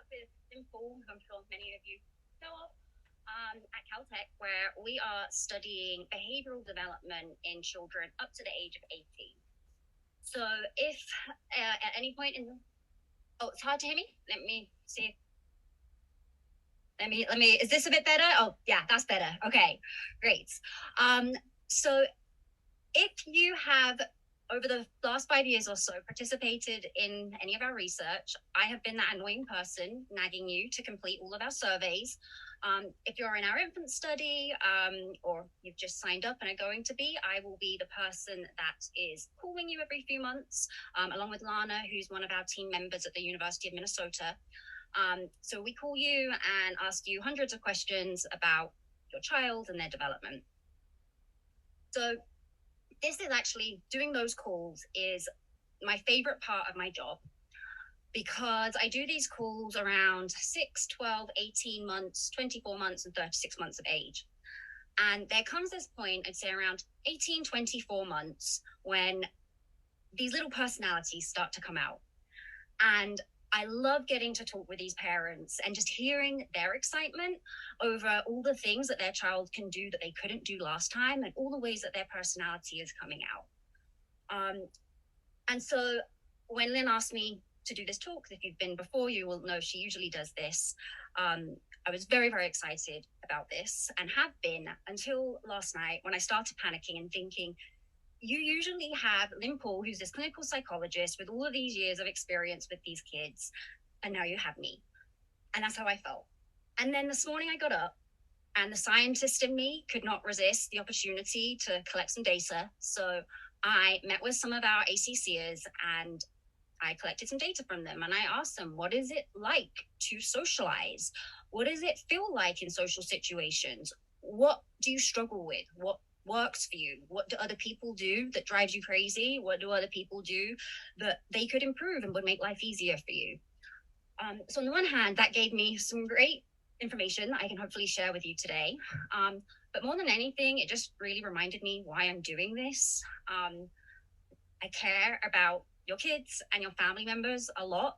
with Simple, who I'm sure many of you know of, at Caltech, where we are studying behavioral development in children up to the age of 18. So if at any point in oh, it's hard to hear me. Let me see. Let me, is this a bit better? Oh, yeah, that's better. Okay, great. So if you have, over the last 5 years or so, participated in any of our research, I have been that annoying person nagging you to complete all of our surveys. If you're in our infant study, or you've just signed up and are going to be, I will be the person that is calling you every few months, along with Lana, who's one of our team members at the University of Minnesota. So we call you and ask you hundreds of questions about your child and their development. So this is actually, doing those calls is my favorite part of my job, because I do these calls around 6, 12, 18 months, 24 months, and 36 months of age. And there comes this point, I'd say around 18, 24 months, when these little personalities start to come out. And I love getting to talk with these parents and just hearing their excitement over all the things that their child can do that they couldn't do last time, and all the ways that their personality is coming out. And so when Lynn asked me to do this talk, if you've been before, you will know she usually does this. I was very, very excited about this, and have been until last night, when I started panicking and thinking, you usually have Lynn Paul, who's this clinical psychologist with all of these years of experience with these kids, and now you have me. And that's how I felt. And then this morning I got up, and the scientist in me could not resist the opportunity to collect some data. So I met with some of our ACCers and I collected some data from them, and I asked them, what is it like to socialize? What does it feel like in social situations? What do you struggle with? What works for you? What do other people do that drives you crazy? What do other people do that they could improve and would make life easier for you? So on the one hand, that gave me some great information that I can hopefully share with you today. But more than anything, it just really reminded me why I'm doing this. I care about your kids and your family members a lot.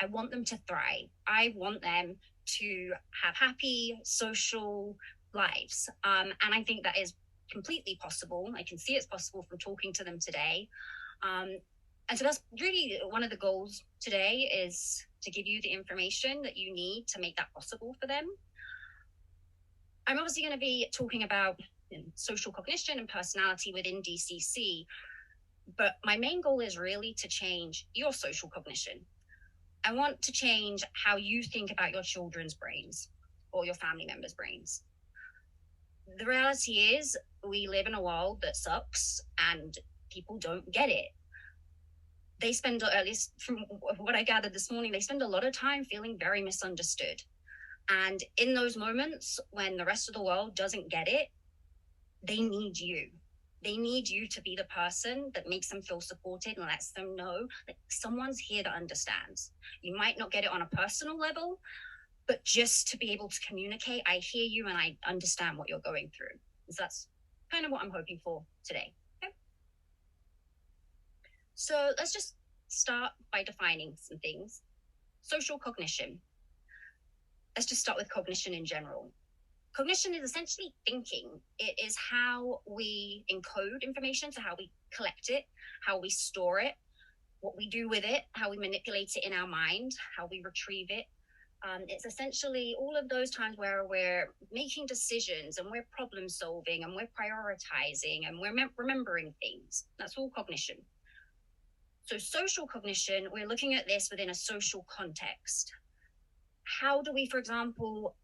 I want them to thrive. I want them to have happy social lives. And I think that is completely possible. I can see it's possible from talking to them today. And so that's really one of the goals today, is to give you the information that you need to make that possible for them. I'm obviously going to be talking about social cognition and personality within DCC, but my main goal is really to change your social cognition. I want to change how you think about your children's brains or your family members' brains. The reality is, we live in a world that sucks and people don't get it. They spend, at least from what I gathered this morning, they spend a lot of time feeling very misunderstood. And in those moments when the rest of the world doesn't get it, they need you. They need you to be the person that makes them feel supported and lets them know that someone's here that understands. You might not get it on a personal level, but just to be able to communicate, I hear you and I understand what you're going through. So that's kind of what I'm hoping for today. Okay. So let's just start by defining some things. Social cognition. Let's just start with cognition in general. Cognition is essentially thinking. It is how we encode information, so how we collect it, how we store it, what we do with it, how we manipulate it in our mind, how we retrieve it. It's essentially all of those times where we're making decisions and we're problem solving and we're prioritizing and we're remembering things. That's all cognition. So social cognition, we're looking at this within a social context. How do we, for example,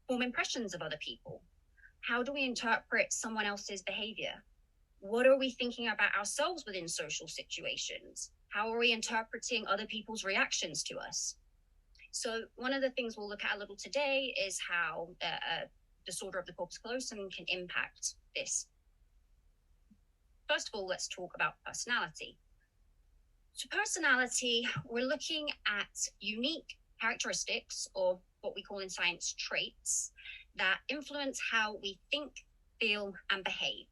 form impressions of other people? How do we interpret someone else's behavior? What are we thinking about ourselves within social situations? How are we interpreting other people's reactions to us? So one of the things we'll look at a little today is how a disorder of the corpus callosum can impact this. First of all, let's talk about personality. So personality, we're looking at unique characteristics, or what we call in science traits, that influence how we think, feel, and behave.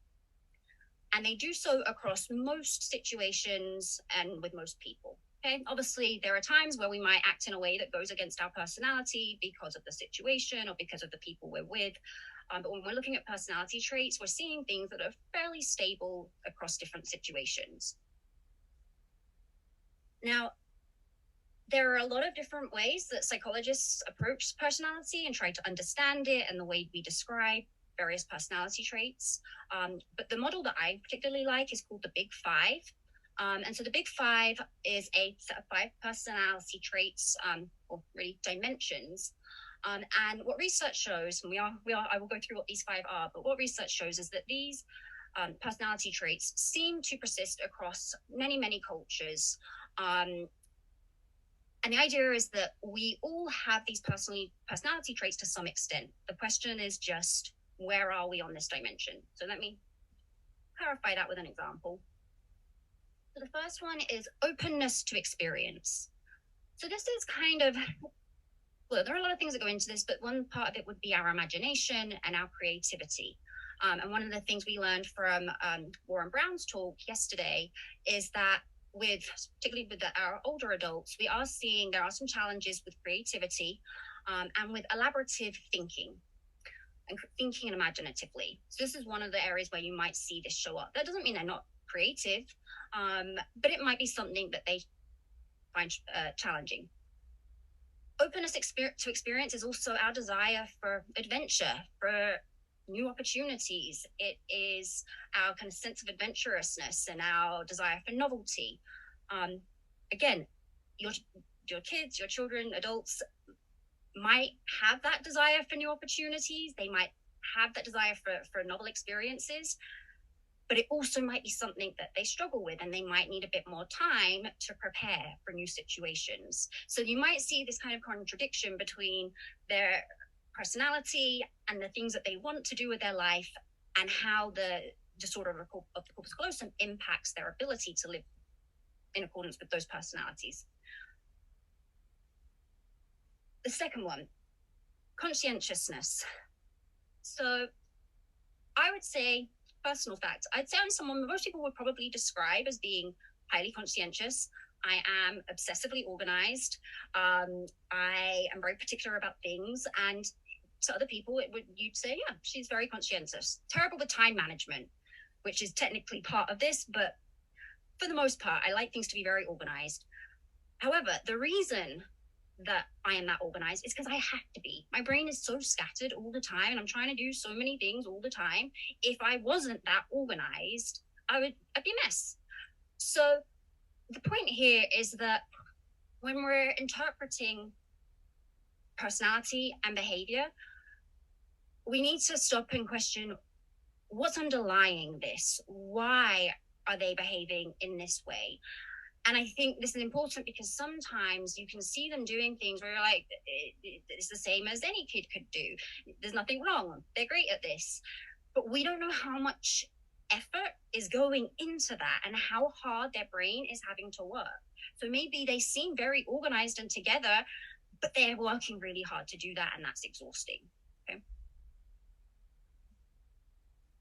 And they do so across most situations and with most people. Okay, obviously there are times where we might act in a way that goes against our personality because of the situation or because of the people we're with. But when we're looking at personality traits, we're seeing things that are fairly stable across different situations. Now, there are a lot of different ways that psychologists approach personality and try to understand it and the way we describe various personality traits. But the model that I particularly like is called the Big Five. And so the Big Five is a set of 5 personality traits, or really dimensions. And what research shows, and I will go through what these 5 are, but what research shows is that these personality traits seem to persist across many, many cultures. And the idea is that we all have these personality traits to some extent. The question is just, where are we on this dimension? So let me clarify that with an example. So the first one is openness to experience. So this is kind of, well, there are a lot of things that go into this, but one part of it would be our imagination and our creativity. And one of the things we learned from Warren Brown's talk yesterday is that particularly with our older adults, we are seeing there are some challenges with creativity and with elaborative thinking and imaginatively. So this is one of the areas where you might see this show up. That doesn't mean they're not creative, but it might be something that they find challenging. Openness to experience is also our desire for adventure, for new opportunities. It is our kind of sense of adventurousness and our desire for novelty. Again, your kids, your children, adults might have that desire for new opportunities. They might have that desire for novel experiences, but it also might be something that they struggle with, and they might need a bit more time to prepare for new situations. So you might see this kind of contradiction between their personality and the things that they want to do with their life, and how the disorder of the corpus callosum impacts their ability to live in accordance with those personalities. The second one, conscientiousness. So I would say, personal fact, I'd say I'm someone most people would probably describe as being highly conscientious. I am obsessively organized. I am very particular about things, and to other people, you'd say, yeah, she's very conscientious. Terrible with time management, which is technically part of this, but for the most part, I like things to be very organized. However, the reason that I am that organized is because I have to be. My brain is so scattered all the time, and I'm trying to do so many things all the time. If I wasn't that organized, I'd be a mess. So the point here is that when we're interpreting personality and behavior, we need to stop and question what's underlying this. Why are they behaving in this way? And I think this is important because sometimes you can see them doing things where you're like, it's the same as any kid could do. There's nothing wrong. They're great at this. But we don't know how much effort is going into that and how hard their brain is having to work. So maybe they seem very organized and together, but they're working really hard to do that, and that's exhausting. Okay.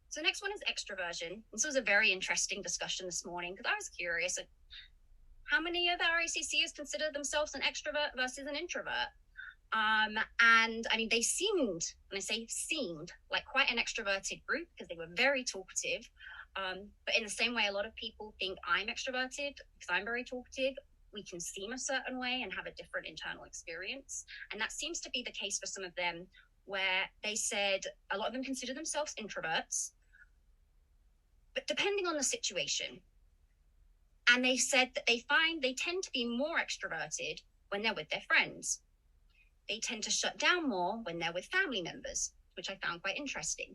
So the next one is extroversion. This was a very interesting discussion this morning because I was curious how many of our ACCers consider themselves an extrovert versus an introvert. And I mean, they seemed, when I say seemed, like quite an extroverted group because they were very talkative. But in the same way, a lot of people think I'm extroverted because I'm very talkative. We can seem a certain way and have a different internal experience. And that seems to be the case for some of them, where they said a lot of them consider themselves introverts, but depending on the situation. And they said that they find they tend to be more extroverted when they're with their friends. They tend to shut down more when they're with family members, which I found quite interesting.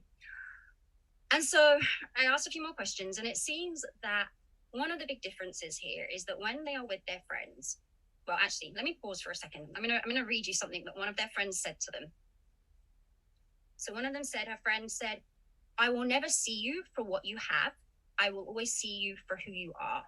And so I asked a few more questions, and it seems that one of the big differences here is that when they are with their friends, well, actually, let me pause for a second. I'm gonna read you something that one of their friends said to them. So one of them said, her friend said, "I will never see you for what you have. I will always see you for who you are."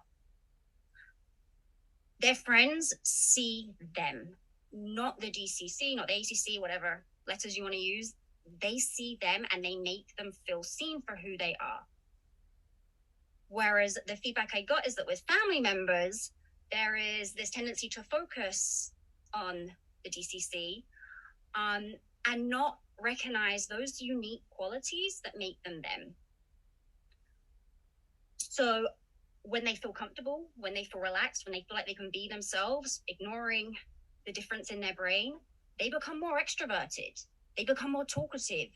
Their friends see them, not the DCC, not the ACC, whatever letters you want to use. They see them and they make them feel seen for who they are. Whereas the feedback I got is that with family members, there is this tendency to focus on the DCC and not recognize those unique qualities that make them them. So when they feel comfortable, when they feel relaxed, when they feel like they can be themselves, ignoring the difference in their brain, they become more extroverted. They become more talkative.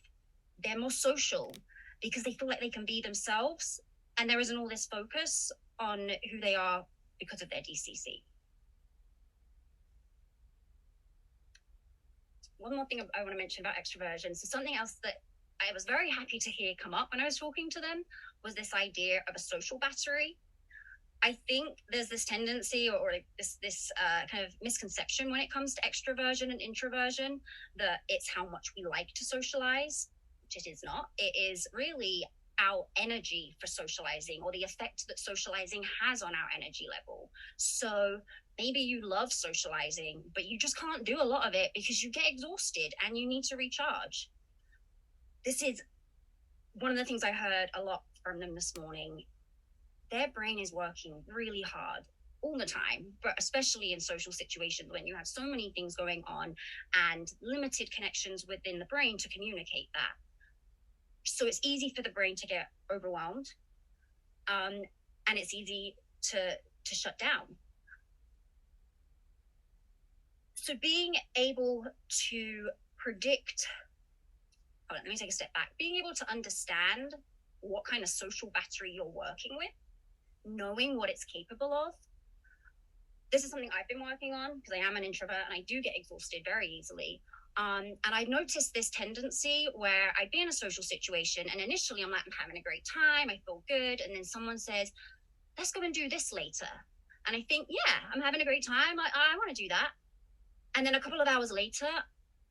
They're more social because they feel like they can be themselves, and there isn't all this focus on who they are because of their DCC. One more thing I want to mention about extroversion. So something else that I was very happy to hear come up when I was talking to them was this idea of a social battery. I think there's this tendency or this kind of misconception when it comes to extroversion and introversion that it's how much we like to socialize, which it is not. It is really our energy for socializing, or the effect that socializing has on our energy level. So maybe you love socializing, but you just can't do a lot of it because you get exhausted and you need to recharge. This is one of the things I heard a lot from them this morning. Their brain is working really hard all the time, but especially in social situations when you have so many things going on and limited connections within the brain to communicate that. So it's easy for the brain to get overwhelmed, and it's easy to shut down. So being able to predict, let me take a step back, being able to understand what kind of social battery you're working with, knowing what it's capable of. This is something I've been working on because I am an introvert and I do get exhausted very easily. And I've noticed this tendency where I'd be in a social situation and initially I'm like, I'm having a great time, I feel good. And then someone says, let's go and do this later. And I think, yeah, I'm having a great time. I want to do that. And then a couple of hours later,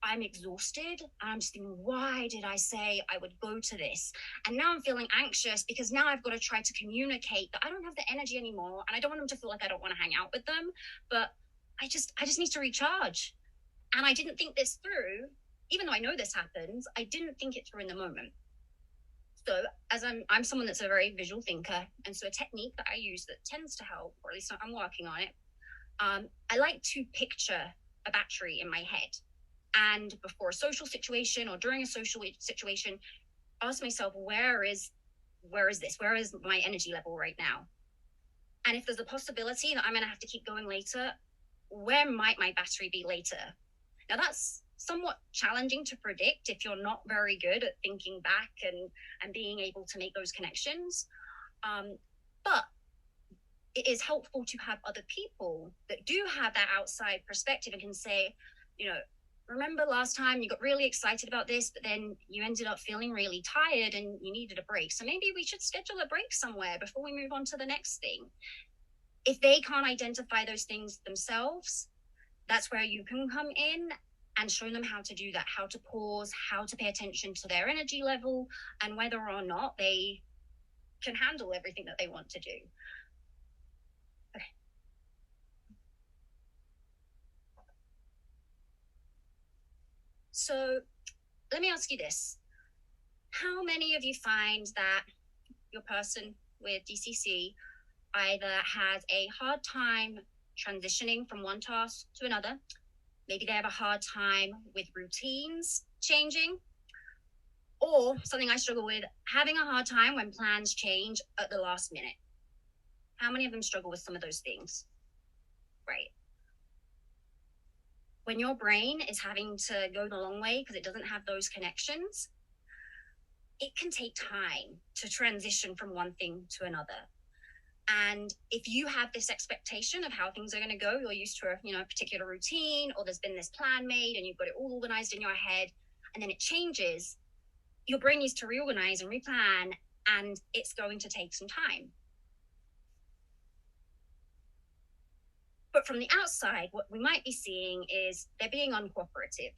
I'm exhausted and I'm just thinking, why did I say I would go to this? And now I'm feeling anxious because now I've got to try to communicate that I don't have the energy anymore and I don't want them to feel like I don't want to hang out with them, but I just need to recharge. And I didn't think this through, even though I know this happens, I didn't think it through in the moment. So as I'm someone that's a very visual thinker, and so a technique that I use that tends to help, or at least I'm working on it, I like to picture a battery in my head. And before a social situation or during a social situation, ask myself, where is this? Where is my energy level right now? And if there's a possibility that I'm going to have to keep going later, where might my battery be later? Now that's somewhat challenging to predict if you're not very good at thinking back and being able to make those connections. But it is helpful to have other people that do have that outside perspective and can say, remember last time you got really excited about this, but then you ended up feeling really tired and you needed a break. So maybe we should schedule a break somewhere before we move on to the next thing. If they can't identify those things themselves, that's where you can come in and show them how to do that, how to pause, how to pay attention to their energy level and whether or not they can handle everything that they want to do. Okay. So let me ask you this. How many of you find that your person with DCC either has a hard time transitioning from one task to another? Maybe they have a hard time with routines changing, or something I struggle with, having a hard time when plans change at the last minute. How many of them struggle with some of those things? Right. When your brain is having to go the long way because it doesn't have those connections, it can take time to transition from one thing to another. And if you have this expectation of how things are going to go, you're used to a particular routine, or there's been this plan made and you've got it all organized in your head, and then it changes, your brain needs to reorganize and replan, and it's going to take some time. But from the outside, what we might be seeing is they're being uncooperative.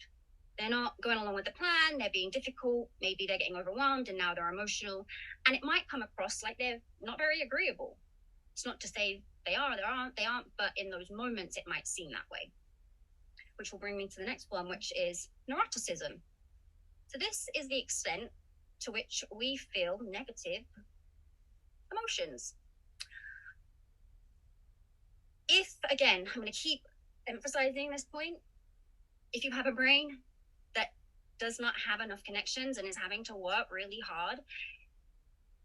They're not going along with the plan. They're being difficult. Maybe they're getting overwhelmed and now they're emotional. And it might come across like they're not very agreeable. It's not to say they aren't, but in those moments, it might seem that way. Which will bring me to the next one, which is neuroticism. So this is the extent to which we feel negative emotions. if, again, I'm going to keep emphasizing this point, if you have a brain that does not have enough connections and is having to work really hard,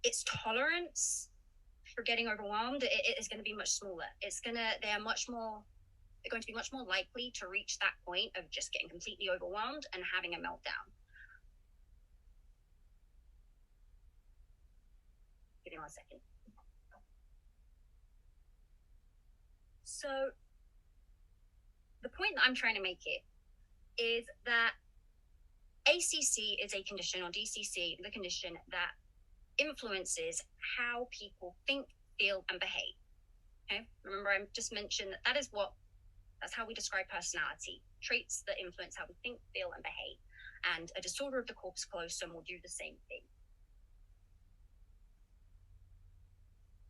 its tolerance for getting overwhelmed it is going to be much smaller. They're going to be much more likely to reach that point of just getting completely overwhelmed and having a meltdown. Give me 1 second. So the point that I'm trying to make here is that ACC is a condition, or DCC, the condition that influences how people think, feel, and behave. Okay, remember I just mentioned that's how we describe personality, traits that influence how we think, feel, and behave. And a disorder of the corpus callosum will do the same thing.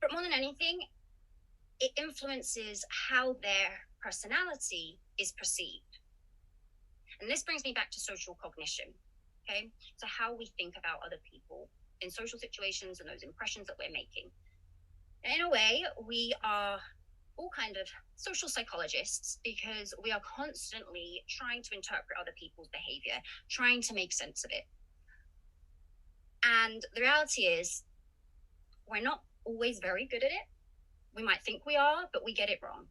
But more than anything, it influences how their personality is perceived. And this brings me back to social cognition, okay? So how we think about other people in social situations and those impressions that we're making. In a way, we are all kind of social psychologists because we are constantly trying to interpret other people's behavior, trying to make sense of it. And the reality is, we're not always very good at it. We might think we are, but we get it wrong.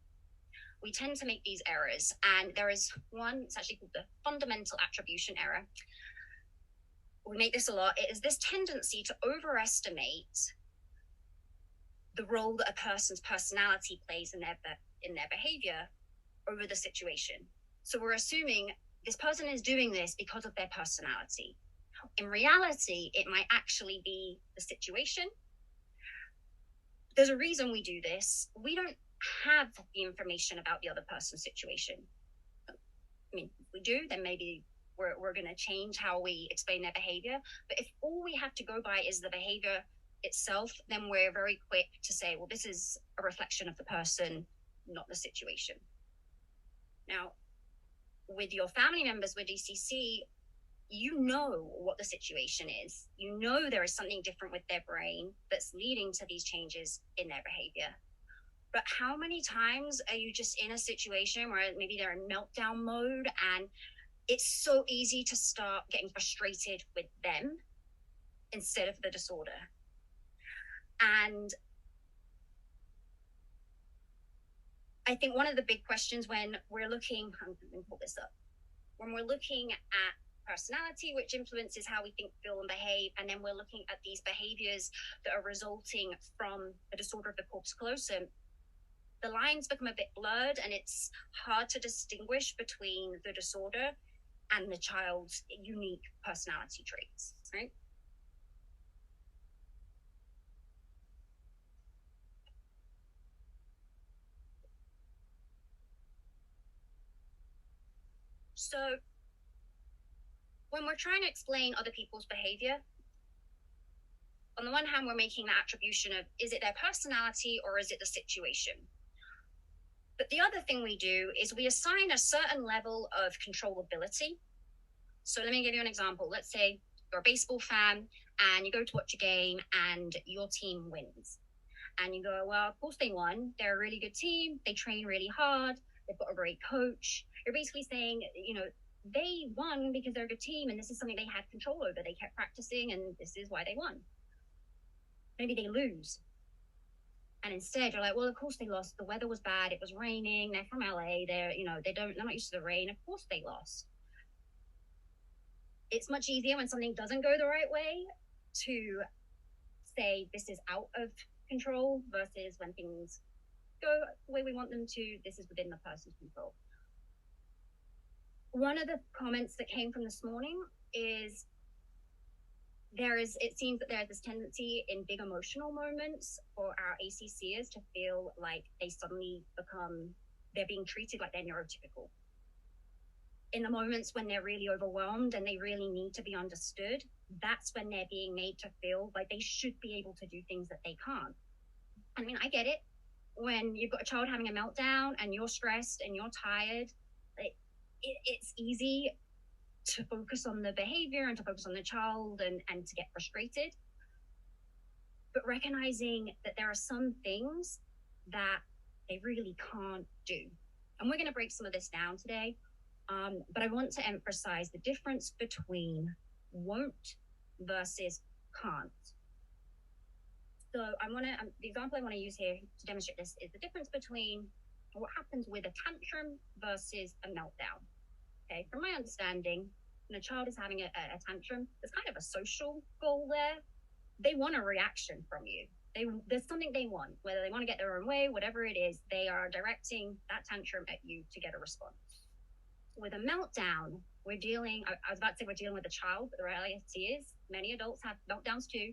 We tend to make these errors. And there is one, it's actually called the fundamental attribution error. We make this a lot. It is this tendency to overestimate the role that a person's personality plays in their behavior over the situation. So we're assuming this person is doing this because of their personality. In reality, it might actually be the situation. There's a reason we do this. We don't have the information about the other person's situation. I mean, if we do, then maybe we're going to change how we explain their behavior. But if all we have to go by is the behavior itself, then we're very quick to say, well, this is a reflection of the person, not the situation. Now, with your family members with DCC, you know what the situation is. You know there is something different with their brain that's leading to these changes in their behavior. But how many times are you just in a situation where maybe they're in meltdown mode and it's so easy to start getting frustrated with them instead of the disorder? And I think one of the big questions when we're looking, I'm going to pull this up, when we're looking at personality, which influences how we think, feel, and behave, and then we're looking at these behaviors that are resulting from a disorder of the corpus callosum, the lines become a bit blurred and it's hard to distinguish between the disorder and the child's unique personality traits, right? So when we're trying to explain other people's behavior, on the one hand, we're making the attribution of, is it their personality or is it the situation? But the other thing we do is we assign a certain level of controllability. So let me give you an example. Let's say you're a baseball fan and you go to watch a game and your team wins. And you go, well, of course they won. They're a really good team. They train really hard. They've got a great coach. You're basically saying, they won because they're a good team and this is something they had control over. They kept practicing and this is why they won. Maybe they lose. And instead you're like, well, of course they lost. The weather was bad. It was raining. They're from LA. They're not used to the rain. Of course they lost. It's much easier when something doesn't go the right way to say this is out of control versus when things go the way we want them to, this is within the person's control. One of the comments that came from this morning is it seems that there's this tendency in big emotional moments for our ACCers to feel like they suddenly they're being treated like they're neurotypical. In the moments when they're really overwhelmed and they really need to be understood, that's when they're being made to feel like they should be able to do things that they can't. I mean, I get it. When you've got a child having a meltdown and you're stressed and you're tired, it's easy to focus on the behavior and to focus on the child and to get frustrated. But recognizing that there are some things that they really can't do. And we're going to break some of this down today. But I want to emphasize the difference between won't versus can't. So the example I want to use here to demonstrate this is the difference between what happens with a tantrum versus a meltdown. Okay, from my understanding, when a child is having a tantrum, there's kind of a social goal there. They want a reaction from you. There's something they want, whether they want to get their own way, whatever it is, they are directing that tantrum at you to get a response. With a meltdown, I was about to say we're dealing with a child, but the reality is many adults have meltdowns too.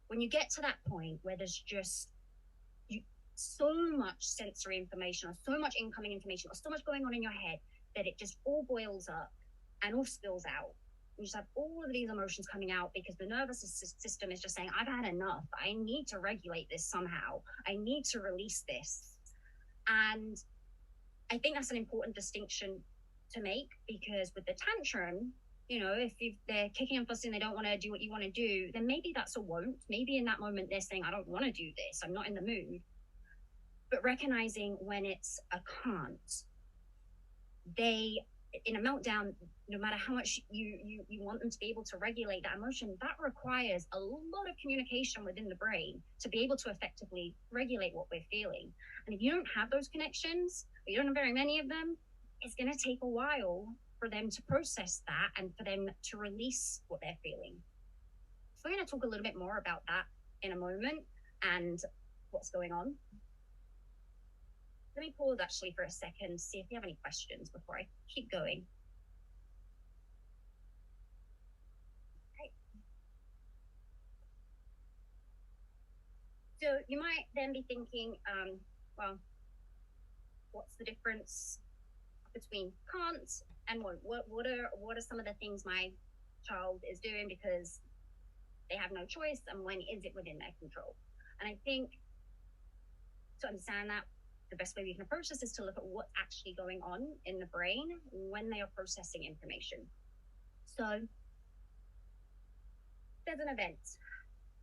When you get to that point where there's just so much sensory information or so much incoming information or so much going on in your head that it just all boils up and all spills out. You just have all of these emotions coming out because the nervous system is just saying, I've had enough. I need to regulate this somehow. I need to release this. And I think that's an important distinction to make, because with the tantrum, if they're kicking and fussing, they don't want to do what you want to do, then maybe that's a won't. Maybe in that moment they're saying, I don't want to do this. I'm not in the mood. But recognizing when it's a can't, in a meltdown, no matter how much you want them to be able to regulate that emotion, that requires a lot of communication within the brain to be able to effectively regulate what we're feeling. And if you don't have those connections, or you don't have very many of them, it's going to take a while for them to process that and for them to release what they're feeling. So we're going to talk a little bit more about that in a moment and what's going on. Let me pause actually for a second, see if you have any questions before I keep going. Okay. So you might then be thinking, well, what's the difference between can't and won't? What are some of the things my child is doing because they have no choice, and when is it within their control? And I think to understand that, the best way we can approach this is to look at what's actually going on in the brain when they are processing information. So there's an event,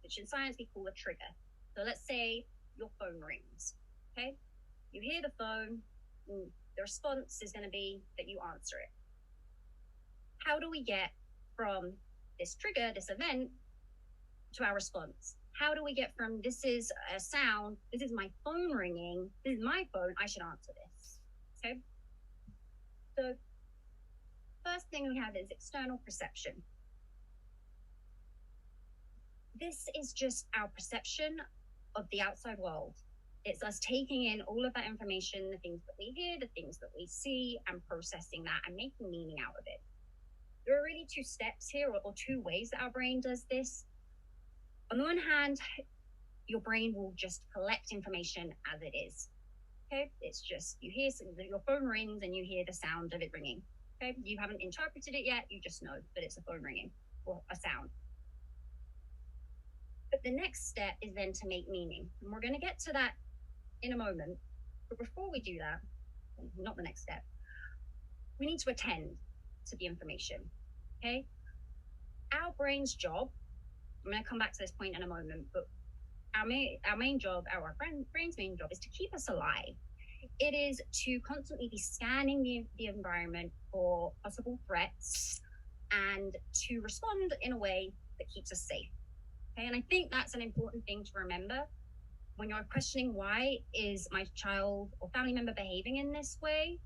which in science we call a trigger. So let's say your phone rings, okay? You hear the phone, and the response is going to be that you answer it. How do we get from this trigger, this event, to our response? How do we get from this is a sound, this is my phone ringing, this is my phone, I should answer this, okay? So first thing we have is external perception. This is just our perception of the outside world. It's us taking in all of that information, the things that we hear, the things that we see, and processing that and making meaning out of it. There are really two steps here, or two ways that our brain does this. On the one hand, your brain will just collect information as it is. Okay, it's just you hear your phone rings and you hear the sound of it ringing. Okay, you haven't interpreted it yet, you just know that it's a phone ringing or a sound. But the next step is then to make meaning, and we're going to get to that in a moment. But before we do that, not the next step, we need to attend to the information. Okay, our brain's job, I'm going to come back to this point in a moment, but our main job, our brain's main job is to keep us alive. It is to constantly be scanning the environment for possible threats and to respond in a way that keeps us safe. Okay, and I think that's an important thing to remember when you're questioning, why is my child or family member behaving in this way?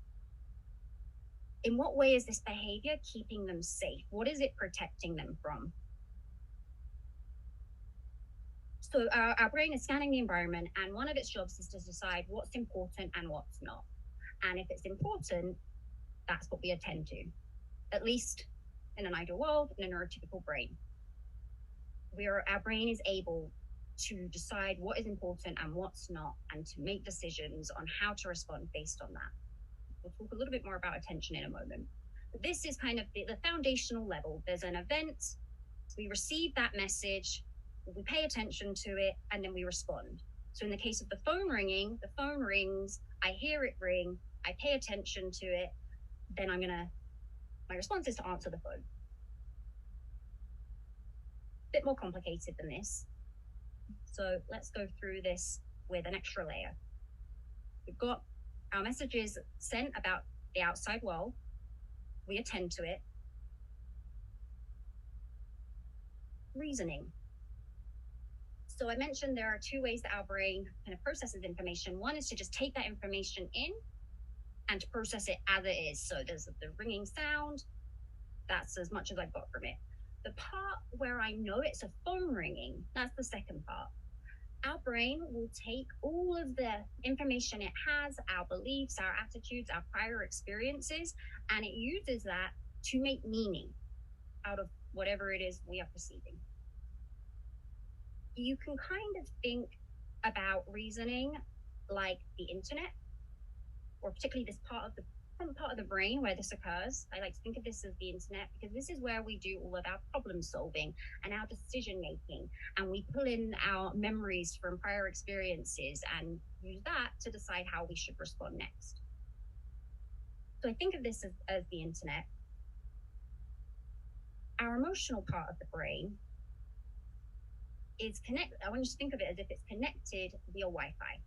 In what way is this behavior keeping them safe? What is it protecting them from? So our brain is scanning the environment, and one of its jobs is to decide what's important and what's not. And if it's important, that's what we attend to, at least in an ideal world, in a neurotypical brain. Our brain is able to decide what is important and what's not, and to make decisions on how to respond based on that. We'll talk a little bit more about attention in a moment. But this is kind of the foundational level. There's an event, we receive that message, we pay attention to it, and then we respond. So in the case of the phone ringing, the phone rings, I hear it ring, I pay attention to it, then my response is to answer the phone. A bit more complicated than this. So let's go through this with an extra layer. We've got our messages sent about the outside world. We attend to it. Reasoning. So I mentioned there are two ways that our brain kind of processes information. One is to just take that information in and to process it as it is. So there's the ringing sound. That's as much as I've got from it. The part where I know it's a phone ringing, that's the second part. Our brain will take all of the information it has, our beliefs, our attitudes, our prior experiences, and it uses that to make meaning out of whatever it is we are perceiving. You can kind of think about reasoning like the internet, or particularly this part of the front part of the brain where this occurs. I like to think of this as the internet because this is where we do all of our problem solving and our decision making, and we pull in our memories from prior experiences and use that to decide how we should respond next. So I think of this as the internet. Our emotional part of the brain is connected. I want you to think of it as if it's connected via Wi-Fi.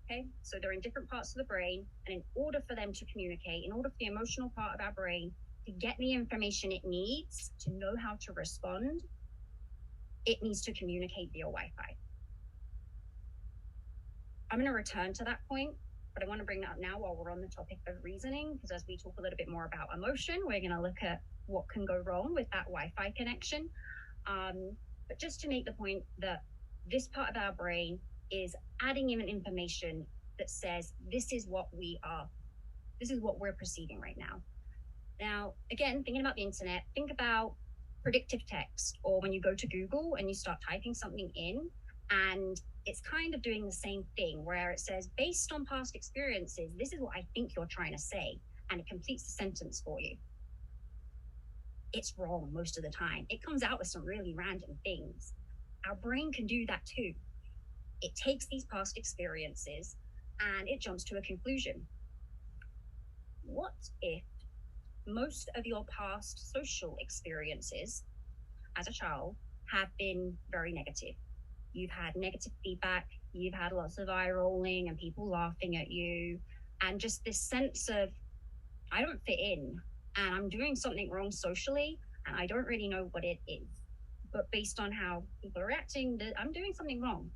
Okay, so they're in different parts of the brain, and in order for them to communicate, in order for the emotional part of our brain to get the information it needs to know how to respond, it needs to communicate via Wi-Fi. I'm going to return to that point, but I want to bring that up now while we're on the topic of reasoning, because as we talk a little bit more about emotion, we're going to look at what can go wrong with that Wi-Fi connection. But just to make the point that this part of our brain is adding in information that says this is what we're perceiving right now. Now, again, thinking about the internet, think about predictive text, or when you go to Google and you start typing something in, and it's kind of doing the same thing where it says, based on past experiences, this is what I think you're trying to say, and it completes the sentence for you. It's wrong most of the time. It comes out with some really random things. Our brain can do that too. It takes these past experiences and it jumps to a conclusion. What if most of your past social experiences as a child have been very negative? You've had negative feedback, you've had lots of eye rolling and people laughing at you, and just this sense of, I don't fit in and I'm doing something wrong socially and I don't really know what it is. But based on how people are reacting, I'm doing something wrong.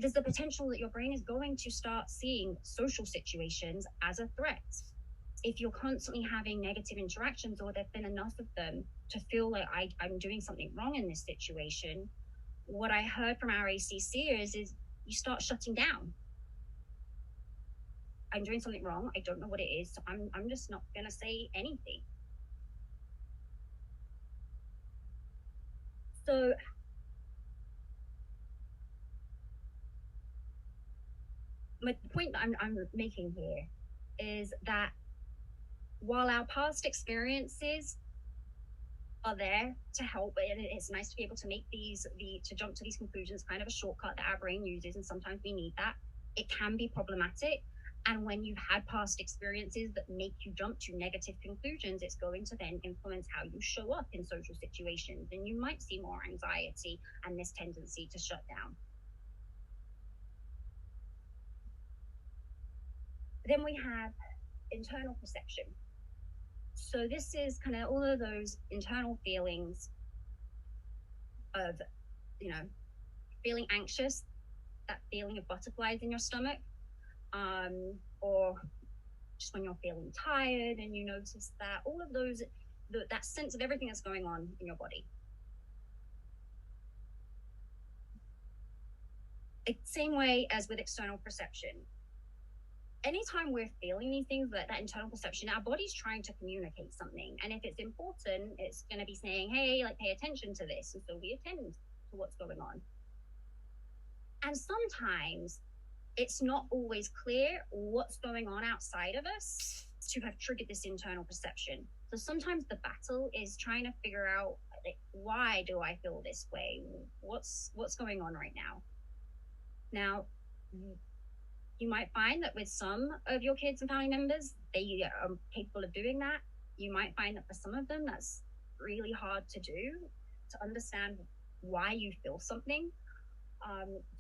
There's the potential that your brain is going to start seeing social situations as a threat. If you're constantly having negative interactions, or there've been enough of them to feel like I'm doing something wrong in this situation, what I heard from our ACCers is you start shutting down. I'm doing something wrong. I don't know what it is. So I'm just not going to say anything. So the point that I'm making here is that while our past experiences are there to help, and it's nice to be able to make to jump to these conclusions, kind of a shortcut that our brain uses, and sometimes we need that, it can be problematic. And when you've had past experiences that make you jump to negative conclusions, it's going to then influence how you show up in social situations, and you might see more anxiety and this tendency to shut down. Then we have internal perception. So this is kind of all of those internal feelings of, feeling anxious, that feeling of butterflies in your stomach, or just when you're feeling tired and you notice that, all of those, that sense of everything that's going on in your body. Same way as with external perception. Anytime we're feeling these things, that internal perception, our body's trying to communicate something. And if it's important, it's going to be saying, hey, pay attention to this. And so we attend to what's going on. And sometimes it's not always clear what's going on outside of us to have triggered this internal perception. So sometimes the battle is trying to figure out, why do I feel this way? What's going on right now? Now, you might find that with some of your kids and family members, they are capable of doing that. You might find that for some of them, that's really hard to do, to understand why you feel something.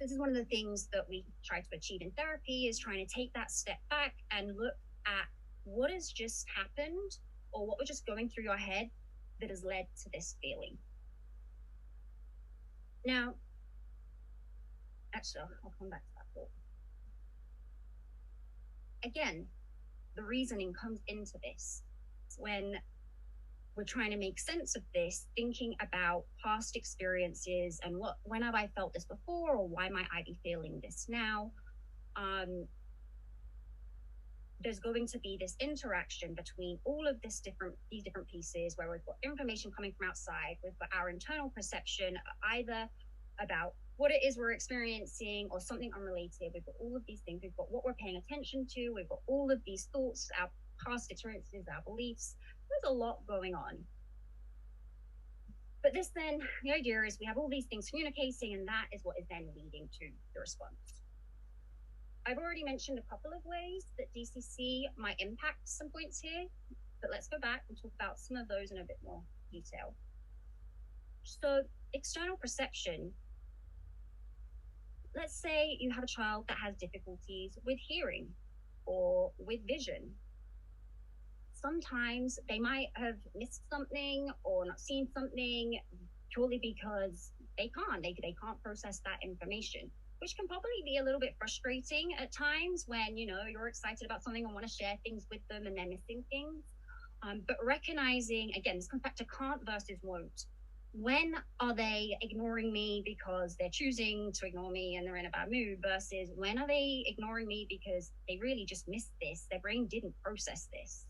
This is one of the things that we try to achieve in therapy, is trying to take that step back and look at what has just happened or what was just going through your head that has led to this feeling. Now, actually, I'll come back to that thought. Again, the reasoning comes into this when we're trying to make sense of this, thinking about past experiences and when have I felt this before, or why might I be feeling this now? There's going to be this interaction between all of these different pieces, where we've got information coming from outside, we've got our internal perception, either about what it is we're experiencing or something unrelated. We've got all of these things. We've got what we're paying attention to. We've got all of these thoughts, our past experiences, our beliefs. There's a lot going on. But this then, the idea is we have all these things communicating, and that is what is then leading to the response. I've already mentioned a couple of ways that DCC might impact some points here, but let's go back and talk about some of those in a bit more detail. So, external perception. Let's say you have a child that has difficulties with hearing or with vision. Sometimes they might have missed something or not seen something purely because they can't process that information, which can probably be a little bit frustrating at times when, you're excited about something and want to share things with them and they're missing things. But recognizing, again, this comes back to can't versus won't. When are they ignoring me because they're choosing to ignore me and they're in a bad mood, versus when are they ignoring me because they really just missed this, their brain didn't process this.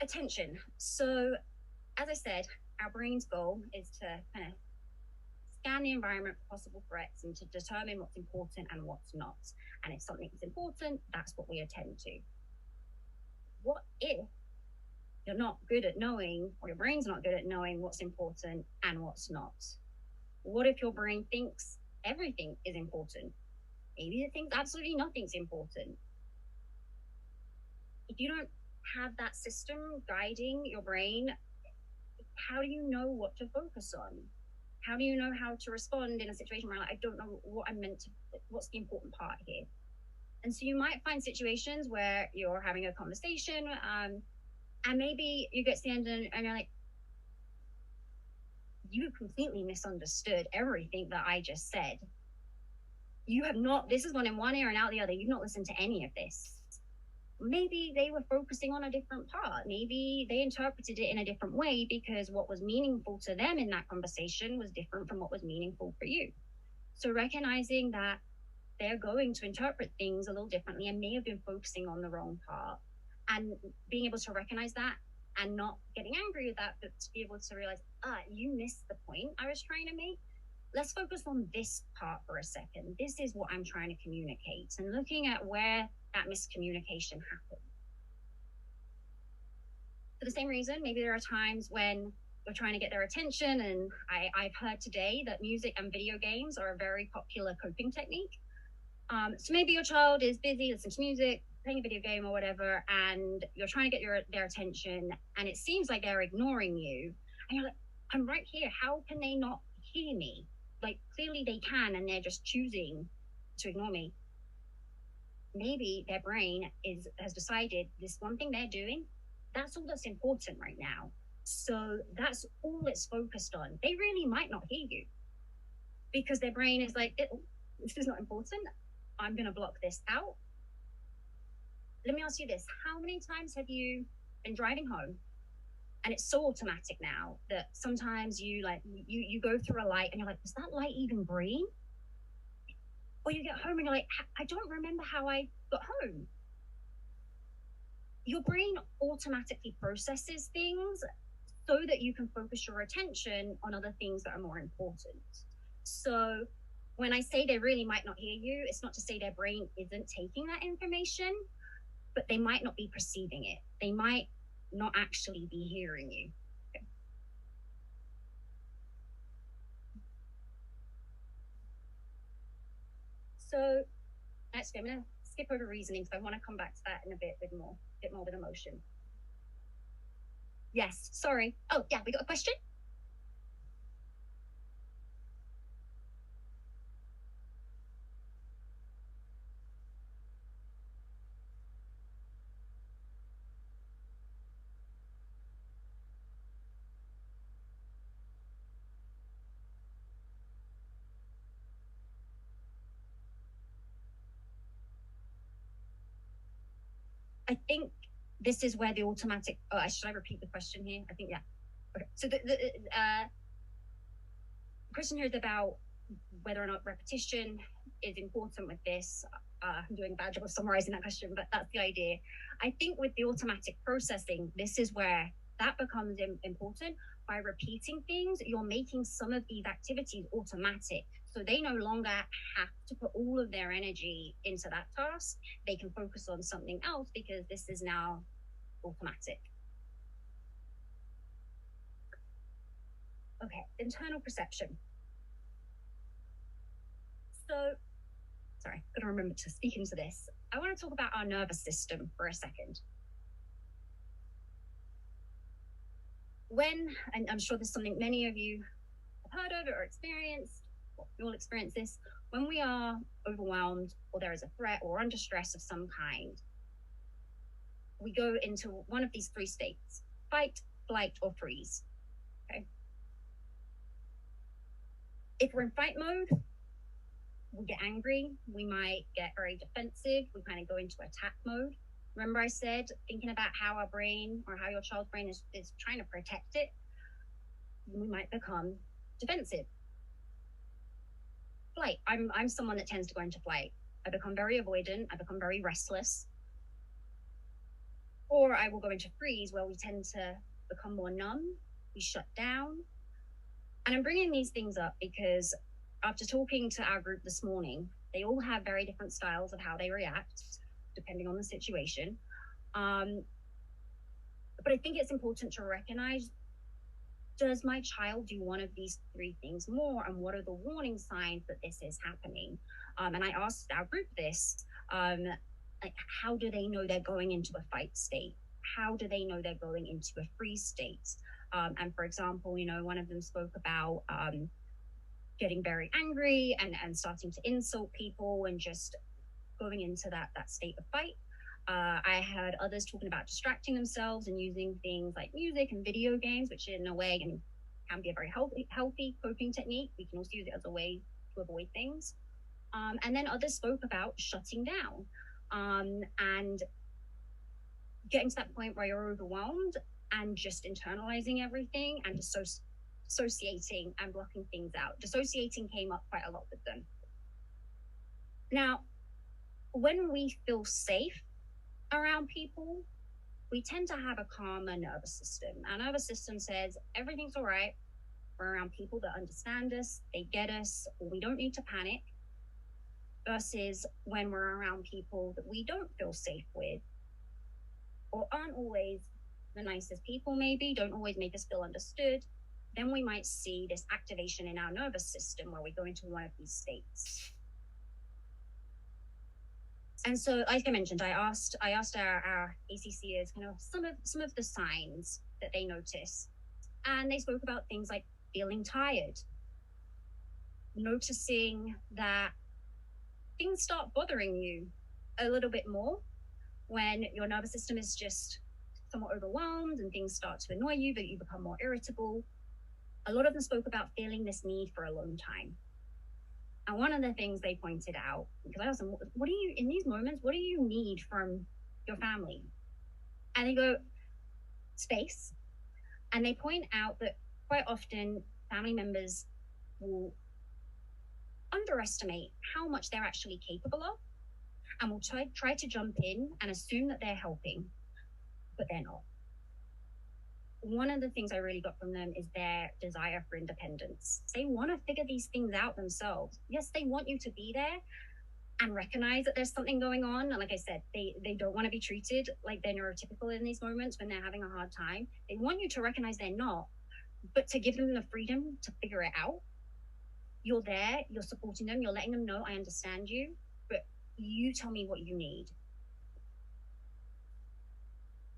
Attention. So, as I said, our brain's goal is to kind of scan the environment for possible threats and to determine what's important and what's not. And if something is important, that's what we attend to. What if you're not good at knowing, or your brain's not good at knowing what's important and what's not? What if your brain thinks everything is important? Maybe it thinks absolutely nothing's important. If you don't have that system guiding your brain, how do you know what to focus on? How do you know how to respond in a situation where I don't know what I'm meant to, what's the important part here? And so you might find situations where you're having a conversation and maybe you get to the end and you're like, you completely misunderstood everything that I just said. You have not, this is one in one ear and out the other. You've not listened to any of this. Maybe they were focusing on a different part. Maybe they interpreted it in a different way because what was meaningful to them in that conversation was different from what was meaningful for you. So recognizing that they're going to interpret things a little differently and may have been focusing on the wrong part, and being able to recognize that and not getting angry with that, but to be able to realize, you missed the point I was trying to make. Let's focus on this part for a second. This is what I'm trying to communicate, and looking at where that miscommunication happened. For the same reason, maybe there are times when we're trying to get their attention, and I've heard today that music and video games are a very popular coping technique. So maybe your child is busy listening to music, playing a video game or whatever, and you're trying to get their attention, and it seems like they're ignoring you. And you're like, I'm right here. How can they not hear me? Like, clearly they can, and they're just choosing to ignore me. Maybe their brain has decided this one thing they're doing, that's all that's important right now. So that's all it's focused on. They really might not hear you because their brain is like, this is not important. I'm going to block this out. Let me ask you this. How many times have you been driving home and it's so automatic now that sometimes you go through a light and you're like, was that light even green? Or you get home and you're like, I don't remember how I got home. Your brain automatically processes things so that you can focus your attention on other things that are more important. So when I say they really might not hear you, it's not to say their brain isn't taking that information, but they might not be perceiving it. They might not actually be hearing you. Okay. So actually, I'm going to skip over reasoning, so I want to come back to that in a bit more with emotion. Yes, sorry. Oh, yeah, we got a question? I think this is where the automatic. Oh, should I repeat the question here? I think, yeah. Okay. So the question here is about whether or not repetition is important with this. I'm doing a bad job of summarizing that question, but that's the idea. I think with the automatic processing, this is where that becomes important. By repeating things, you're making some of these activities automatic. So they no longer have to put all of their energy into that task. They can focus on something else because this is now automatic. Okay, internal perception. So, sorry, I've got to remember to speak into this. I want to talk about our nervous system for a second. And I'm sure this is something many of you have heard of or experienced, well, you all experience this, when we are overwhelmed or there is a threat or under stress of some kind, we go into one of these three states: fight, flight, or freeze. Okay. If we're in fight mode, we get angry, we might get very defensive, we kind of go into attack mode. Remember I said, thinking about how our brain or how your child's brain is trying to protect it, we might become defensive. Flight. I'm someone that tends to go into flight. I become very avoidant, I become very restless. Or I will go into freeze, where we tend to become more numb, we shut down. And I'm bringing these things up because after talking to our group this morning, they all have very different styles of how they react, depending on the situation. But I think it's important to recognize, does my child do one of these three things more? And what are the warning signs that this is happening? And I asked our group this, like, how do they know they're going into a fight state? How do they know they're going into a freeze state? And for example, one of them spoke about getting very angry and starting to insult people and just going into that state of fight. I heard others talking about distracting themselves and using things like music and video games, which in a way can be a very healthy coping technique. We can also use it as a way to avoid things. And then others spoke about shutting down and getting to that point where you're overwhelmed and just internalizing everything and dissociating and blocking things out. Dissociating came up quite a lot with them. Now, when we feel safe around people, we tend to have a calmer nervous system. Our nervous system says everything's all right. We're around people that understand us, they get us, we don't need to panic. Versus when we're around people that we don't feel safe with or aren't always the nicest people, maybe don't always make us feel understood, then we might see this activation in our nervous system where we go into one of these states. And so, like I mentioned, I asked our ACCers kind of some of the signs that they notice, and they spoke about things like feeling tired, noticing that things start bothering you a little bit more when your nervous system is just somewhat overwhelmed and things start to annoy you, but you become more irritable. A lot of them spoke about feeling this need for alone time. And one of the things they pointed out, because I asked them, what do you, in these moments, what do you need from your family? And they go, space. And they point out that quite often family members will underestimate how much they're actually capable of and will try to jump in and assume that they're helping, but they're not. One of the things I really got from them is their desire for independence. They want to figure these things out themselves. Yes, they want you to be there and recognize that there's something going on. And like I said, they don't want to be treated like they're neurotypical in these moments when they're having a hard time. They want you to recognize they're not, but to give them the freedom to figure it out. You're there, you're supporting them, you're letting them know, I understand you, but you tell me what you need.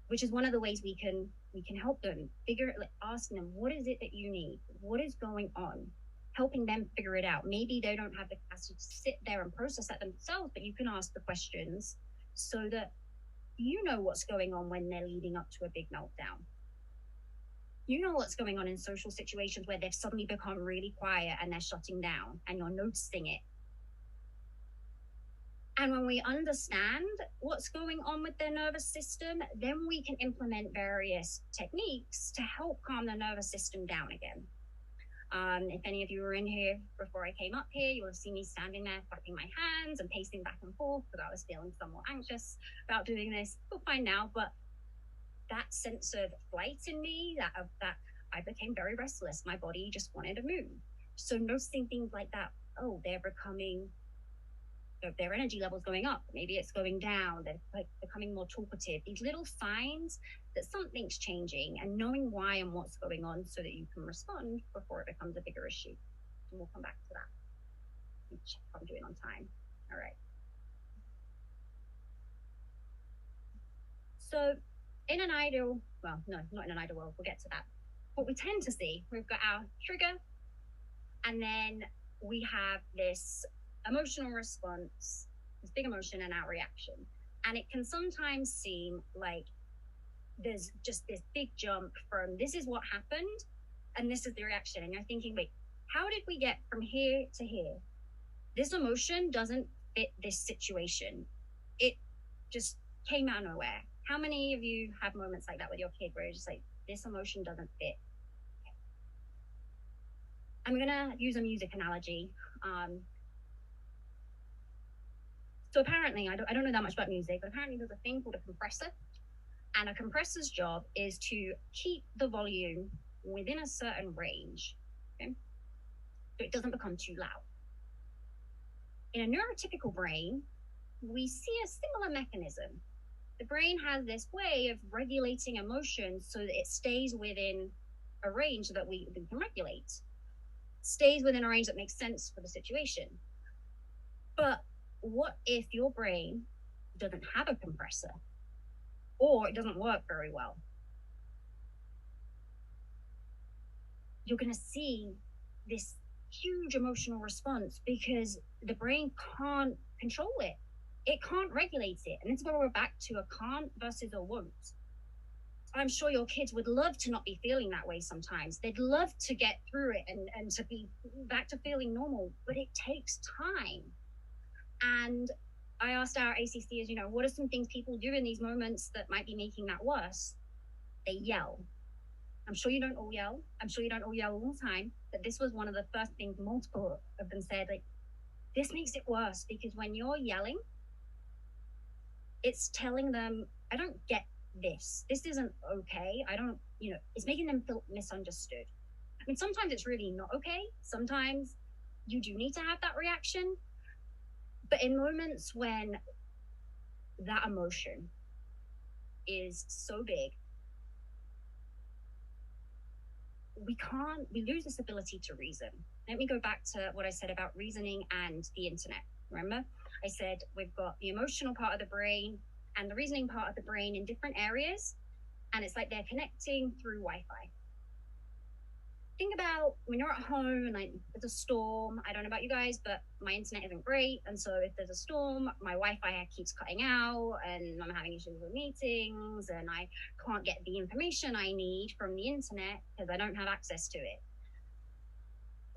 which is one of the ways we can help them figure, like asking them, what is it that you need? What is going on? Helping them figure it out. Maybe they don't have the capacity to sit there and process that themselves, but you can ask the questions so that you know what's going on when they're leading up to a big meltdown. You know what's going on in social situations where they've suddenly become really quiet and they're shutting down, and you're noticing it. And when we understand what's going on with their nervous system, then we can implement various techniques to help calm the nervous system down again. If any of you were in here before I came up here, you will have seen me standing there clapping my hands and pacing back and forth because I was feeling somewhat anxious about doing this. Feel fine now, but that sense of flight in me, that I became very restless. My body just wanted to move. So noticing things like that, oh, they're becoming, their energy level's going up, maybe it's going down, they're like becoming more talkative. These little signs that something's changing, and knowing why and what's going on so that you can respond before it becomes a bigger issue. And we'll come back to that. Let me check if I'm doing on time. All right. So in an ideal, well, no, not in an ideal world, we'll get to that. What we tend to see, we've got our trigger, and then we have this emotional response, this big emotion, and our reaction. And it can sometimes seem like there's just this big jump from this is what happened and this is the reaction. And you're thinking, wait, how did we get from here to here? This emotion doesn't fit this situation. It just came out of nowhere. How many of you have moments like that with your kid where you're just like, this emotion doesn't fit? I'm going to use a music analogy. So apparently, I don't know that much about music, but apparently there's a thing called a compressor. And a compressor's job is to keep the volume within a certain range, okay? So it doesn't become too loud. In a neurotypical brain, we see a similar mechanism. The brain has this way of regulating emotions so that it stays within a range that we can regulate. Stays within a range that makes sense for the situation. But what if your brain doesn't have a compressor, or it doesn't work very well? You're going to see this huge emotional response because the brain can't control it. It can't regulate it. And this is where we're back to a can't versus a won't. I'm sure your kids would love to not be feeling that way sometimes. They'd love to get through it and to be back to feeling normal, but it takes time. And I asked our ACCs, what are some things people do in these moments that might be making that worse? They yell. I'm sure you don't all yell. I'm sure you don't all yell all the time, but this was one of the first things multiple of them said, like, this makes it worse because when you're yelling, it's telling them, I don't get this. This isn't okay. I don't, it's making them feel misunderstood. I mean, sometimes it's really not okay. Sometimes you do need to have that reaction. But in moments when that emotion is so big, we lose this ability to reason. Let me go back to what I said about reasoning and the internet. Remember, I said we've got the emotional part of the brain and the reasoning part of the brain in different areas, and it's like they're connecting through Wi-Fi. Think about when you're at home and like there's a storm. I don't know about you guys, but my internet isn't great. And so if there's a storm, my Wi-Fi keeps cutting out and I'm having issues with meetings and I can't get the information I need from the internet because I don't have access to it.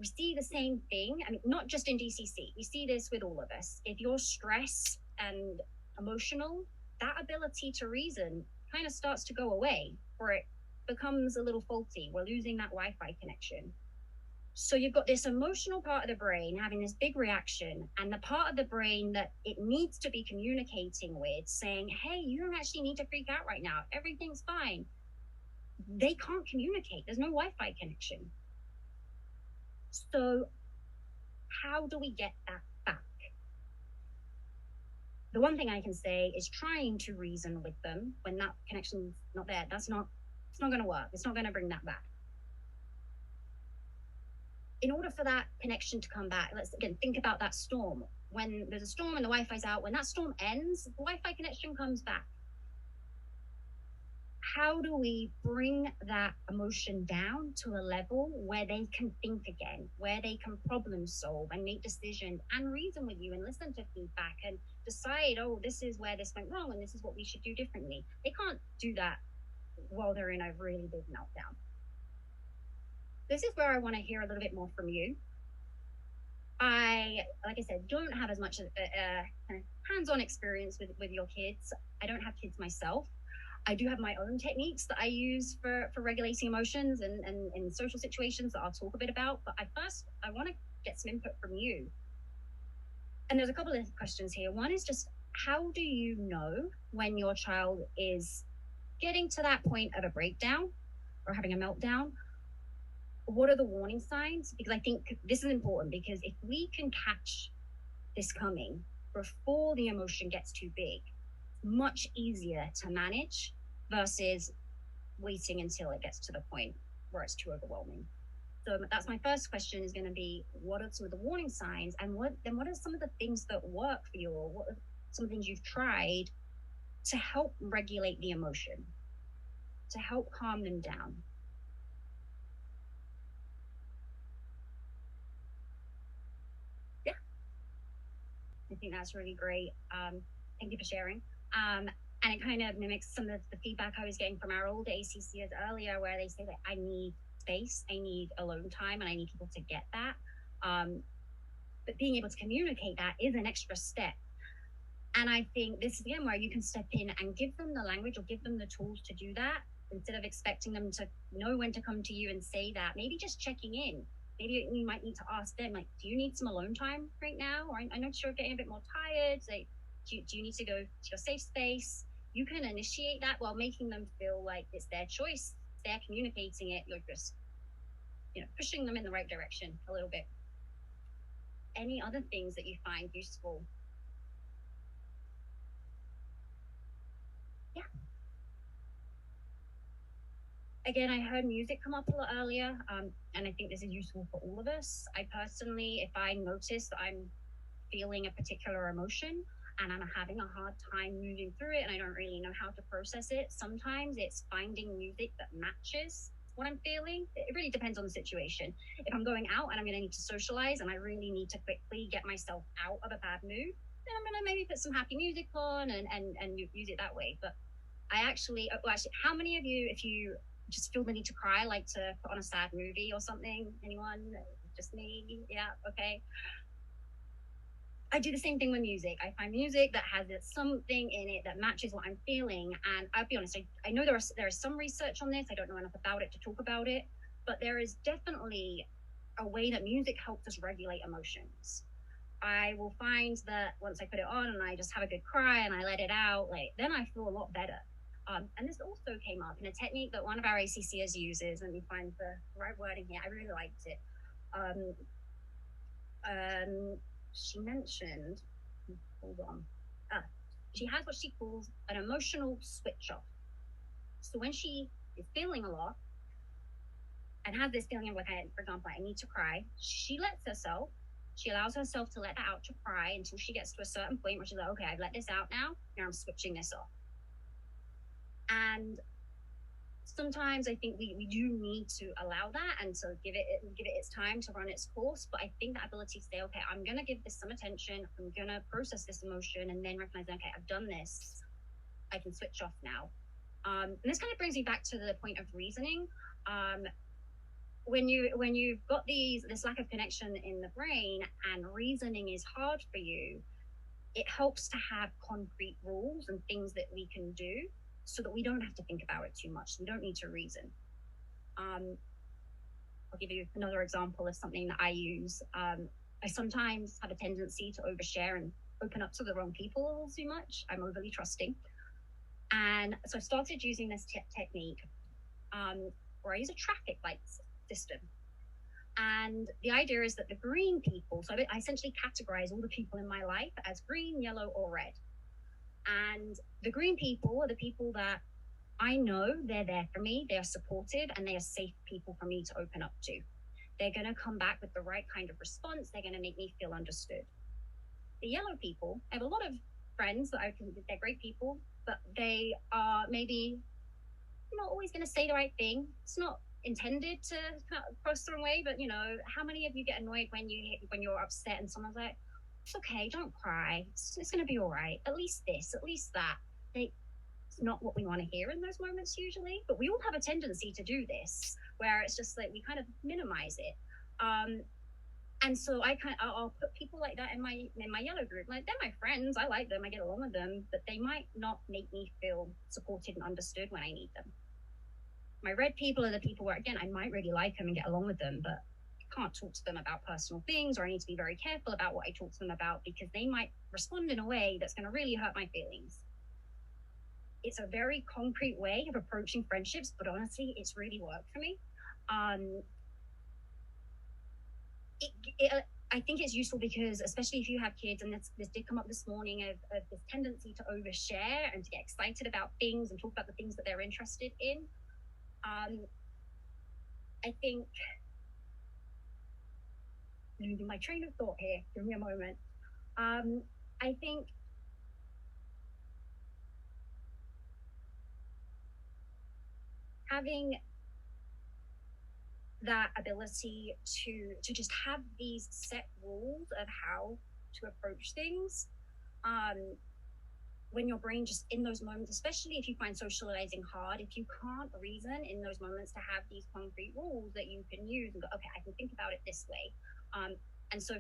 We see the same thing. I mean, not just in DCC. We see this with all of us. If you're stressed and emotional, that ability to reason kind of starts to go away, or it becomes a little faulty. We're losing that Wi-Fi connection. So you've got this emotional part of the brain having this big reaction, and the part of the brain that it needs to be communicating with, saying, hey, you don't actually need to freak out right now. Everything's fine. They can't communicate. There's no Wi-Fi connection. So how do we get that back? The one thing I can say is trying to reason with them when that connection's not there. It's not going to work. It's not going to bring that back. In order for that connection to come back, let's again think about that storm. When there's a storm and the Wi-Fi's out, when that storm ends, the Wi-Fi connection comes back. how do we bring that emotion down to a level where they can think again, where they can problem solve and make decisions and reason with you and listen to feedback and decide, oh, this is where this went wrong and this is what we should do differently. They can't do that while they're in a really big meltdown. This is where I want to hear a little bit more from you. Like I said, don't have as much kind of hands-on experience with your kids. I don't have kids myself. I do have my own techniques that I use for regulating emotions and in social situations that I'll talk a bit about. But I want to get some input from you. And there's a couple of questions here. One is just, how do you know when your child is getting to that point of a breakdown or having a meltdown? What are the warning signs? Because I think this is important, because if we can catch this coming before the emotion gets too big, much easier to manage versus waiting until it gets to the point where it's too overwhelming. So that's my first question, is going to be, what are some of the warning signs, and what are some of the things that work for you, or what are some of the things you've tried to help regulate the emotion, to help calm them down? Yeah, I think that's really great. Thank you for sharing. And it kind of mimics some of the feedback I was getting from our older ACCers earlier, where they say that I need space, I need alone time, and I need people to get that. But being able to communicate that is an extra step. And I think this is again where you can step in and give them the language or give them the tools to do that, instead of expecting them to know when to come to you and say that. Maybe just checking in. Maybe you might need to ask them, like, do you need some alone time right now? Or I know you're getting a bit more tired. Like, do you need to go to your safe space? You can initiate that while making them feel like it's their choice. They're communicating it. You're just, pushing them in the right direction a little bit. Any other things that you find useful? Yeah. Again, I heard music come up a lot earlier, and I think this is useful for all of us. I personally, if I notice that I'm feeling a particular emotion and I'm having a hard time moving through it and I don't really know how to process it, sometimes it's finding music that matches what I'm feeling. It really depends on the situation. If I'm going out and I'm going to need to socialize and I really need to quickly get myself out of a bad mood, then I'm going to maybe put some happy music on and use it that way. But actually, how many of you, if you just feel the need to cry, like to put on a sad movie or something? Anyone? Just me? Yeah, okay. I do the same thing with music. I find music that has something in it that matches what I'm feeling. And I'll be honest, I know there is some research on this. I don't know enough about it to talk about it, but there is definitely a way that music helps us regulate emotions. I will find that once I put it on and I just have a good cry and I let it out, then I feel a lot better. And this also came up in a technique that one of our ACCers uses. Let me find the right wording here. I really liked it. She mentioned, hold on, she has what she calls an emotional switch off. So when she is feeling a lot and has this feeling of, like, for example, I need to cry, she allows herself to let that out, to cry, until she gets to a certain point where she's like, okay, I've let this out now I'm switching this off. And sometimes I think we do need to allow that and to give it its time to run its course. But I think that ability to say, okay, I'm going to give this some attention, I'm going to process this emotion, and then recognize, okay, I've done this, I can switch off now. And this kind of brings me back to the point of reasoning. When you've got this lack of connection in the brain and reasoning is hard for you, it helps to have concrete rules and things that we can do so that we don't have to think about it too much. We don't need to reason. I'll give you another example of something that I use. I sometimes have a tendency to overshare and open up to the wrong people a little too much. I'm overly trusting. And so I started using this technique where I use a traffic light system. And the idea is that the green people, so I essentially categorize all the people in my life as green, yellow, or red. And the green people are the people that I know they're there for me, they are supportive, and they are safe people for me to open up to. They're going to come back with the right kind of response. They're going to make me feel understood. The yellow people, I have a lot of friends that they're great people, but they are maybe not always going to say the right thing. It's not intended to cross the wrong way, but how many of you get annoyed when you're upset and someone's like, it's okay, don't cry, it's going to be all right, at least this, at least that. It's not what we want to hear in those moments usually, but we all have a tendency to do this, where it's just like we kind of minimize it. And so I'll put people like that in my yellow group. Like, they're my friends, I like them, I get along with them, but they might not make me feel supported and understood when I need them. My red people are the people where, again, I might really like them and get along with them, but I can't talk to them about personal things, or I need to be very careful about what I talk to them about, because they might respond in a way that's going to really hurt my feelings. It's a very concrete way of approaching friendships, but honestly, it's really worked for me. I think it's useful because, especially if you have kids, and this did come up this morning, of this tendency to overshare and to get excited about things and talk about the things that they're interested in. I think, losing my train of thought here, give me a moment. I think having that ability to just have these set rules of how to approach things, when your brain just in those moments, especially if you find socializing hard, if you can't reason in those moments to have these concrete rules that you can use and go, okay, I can think about it this way. And so,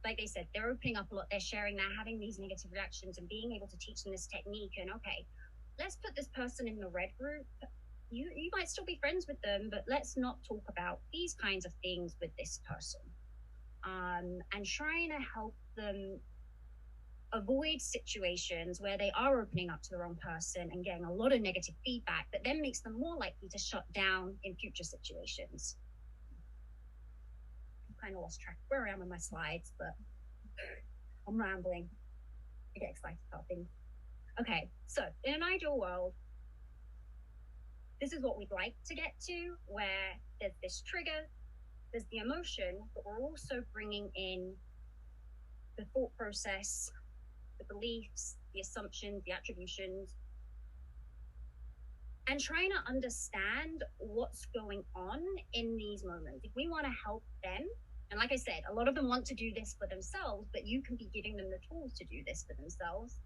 like they said, they're opening up a lot, they're sharing, they're having these negative reactions, and being able to teach them this technique. And okay, let's put this person in the red group. You might still be friends with them, but let's not talk about these kinds of things with this person. And trying to help them avoid situations where they are opening up to the wrong person and getting a lot of negative feedback that then makes them more likely to shut down in future situations. I kind of lost track of where I am in my slides, but I'm rambling. I get excited about things. Okay, so in an ideal world, this is what we'd like to get to, where there's this trigger, there's the emotion, but we're also bringing in the thought process, the beliefs, the assumptions, the attributions, and trying to understand what's going on in these moments. If we want to help them, and like I said, a lot of them want to do this for themselves, but you can be giving them the tools to do this for themselves,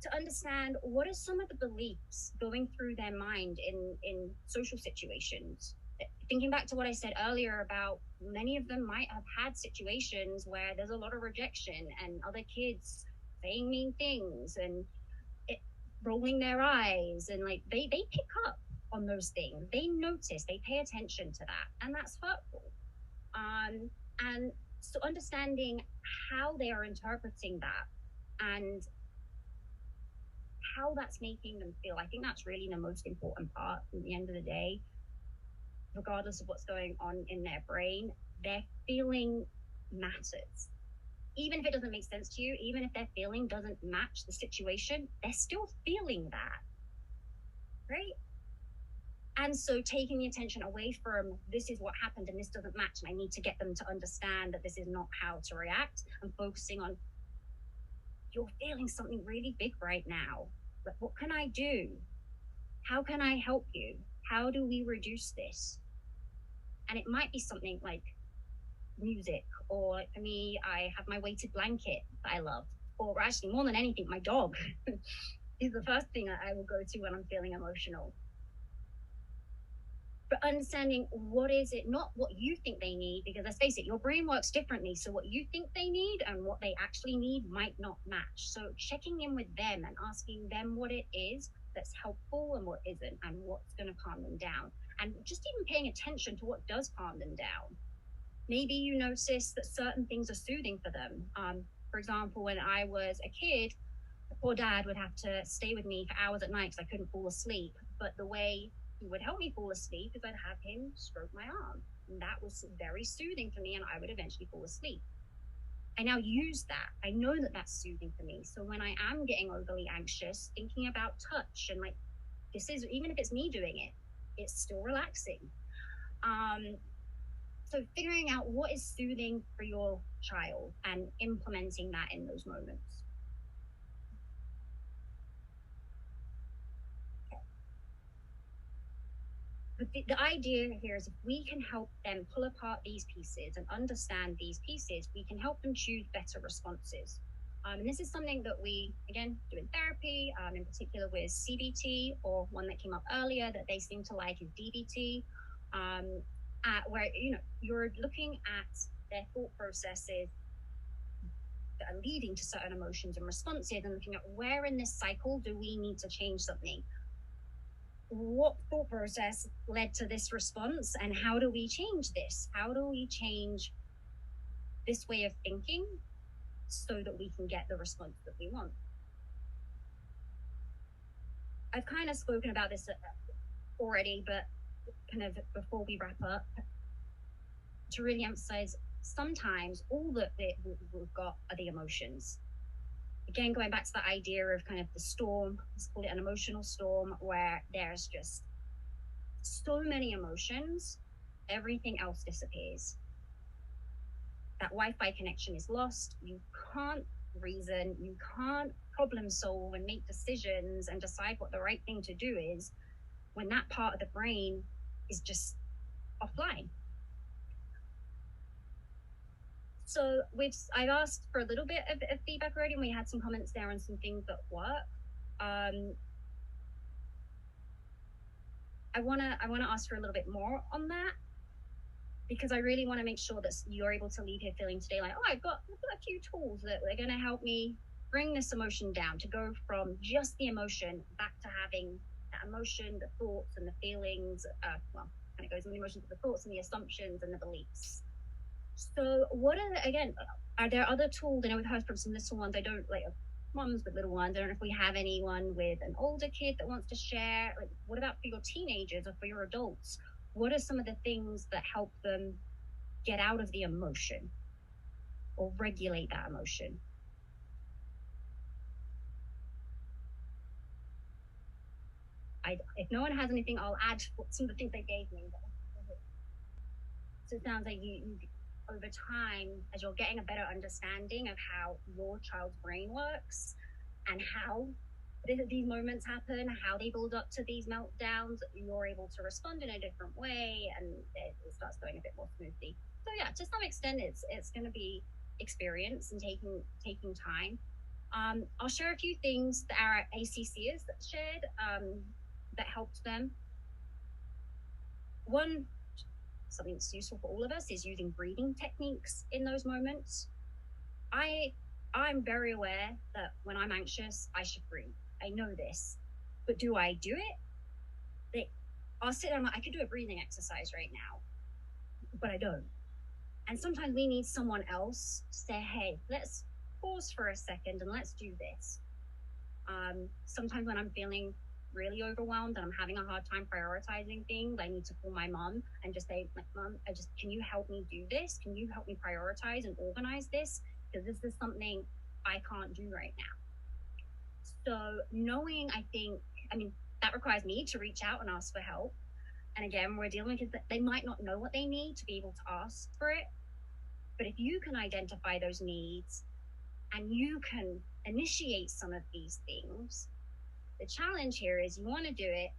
to understand what are some of the beliefs going through their mind in social situations. Thinking back to what I said earlier about many of them might have had situations where there's a lot of rejection and other kids saying mean things and rolling their eyes, and like they pick up on those things, they notice, they pay attention to that, and that's hurtful. And so understanding how they are interpreting that and how that's making them feel, I think that's really the most important part. At the end of the day, regardless of what's going on in their brain, their feeling matters. Even if it doesn't make sense to you, even if their feeling doesn't match the situation, they're still feeling that, right? And so taking the attention away from this is what happened and this doesn't match, and I need to get them to understand that this is not how to react, and focusing on, you're feeling something really big right now. But what can I do? How can I help you? How do we reduce this? And it might be something like music, or like for me, I have my weighted blanket that I love, or actually more than anything, my dog is the first thing I will go to when I'm feeling emotional. But understanding what is it, not what you think they need, because let's face it, your brain works differently. So what you think they need and what they actually need might not match. So checking in with them and asking them what it is that's helpful and what isn't, and what's going to calm them down. And just even paying attention to what does calm them down. Maybe you notice that certain things are soothing for them. For example, when I was a kid, the poor dad would have to stay with me for hours at night because I couldn't fall asleep. But the way he would help me fall asleep is I'd have him stroke my arm. And that was very soothing for me, and I would eventually fall asleep. I now use that. I know that that's soothing for me. So when I am getting overly anxious, thinking about touch and like, this is, even if it's me doing it, it's still relaxing. So figuring out what is soothing for your child and implementing that in those moments. Okay. But the idea here is if we can help them pull apart these pieces and understand these pieces, we can help them choose better responses. And this is something that we, again, do in therapy, in particular with CBT, or one that came up earlier that they seem to like is DBT, where you're looking at their thought processes that are leading to certain emotions and responses and looking at where in this cycle do we need to change something. What thought process led to this response, and how do we change this? How do we change this way of thinking so that we can get the response that we want? I've kind of spoken about this already, but kind of before we wrap up, to really emphasize, sometimes all that we've got are the emotions. Again, going back to the idea of kind of the storm, let's call it an emotional storm, where there's just so many emotions, everything else disappears. That Wi-Fi connection is lost. You can't reason, you can't problem solve and make decisions and decide what the right thing to do is when that part of the brain is just offline. So I've asked for a little bit of feedback already, and we had some comments there on some things that work. I wanna ask for a little bit more on that, because I really want to make sure that you're able to leave here feeling today like, oh, I've got a few tools that are going to help me bring this emotion down, to go from just the emotion back to having that emotion, the thoughts and the feelings, and it goes on the emotions, the thoughts and the assumptions and the beliefs. So are there other tools? I know we've heard from some little ones. I don't like moms with little ones. I don't know if we have anyone with an older kid that wants to share. Like, what about for your teenagers or for your adults? What are some of the things that help them get out of the emotion or regulate that emotion? If no one has anything, I'll add some of the things they gave me. So it sounds like you over time, as you're getting a better understanding of how your child's brain works and how these moments happen, how they build up to these meltdowns, you're able to respond in a different way, and it starts going a bit more smoothly. So yeah, to some extent, it's going to be experience and taking time. I'll share a few things that our ACCers shared that helped them. One, something that's useful for all of us, is using breathing techniques in those moments. I'm very aware that when I'm anxious, I should breathe. I know this, but do I do it? I'll sit down, I could do a breathing exercise right now, but I don't. And sometimes we need someone else to say, hey, let's pause for a second and let's do this. Sometimes when I'm feeling really overwhelmed and I'm having a hard time prioritizing things, I need to call my mom and just say, Mom, can you help me do this? Can you help me prioritize and organize this? Because this is something I can't do right now. So knowing, that requires me to reach out and ask for help. And again, we're dealing with kids that they might not know what they need to be able to ask for it. But if you can identify those needs and you can initiate some of these things, the challenge here is you want to do it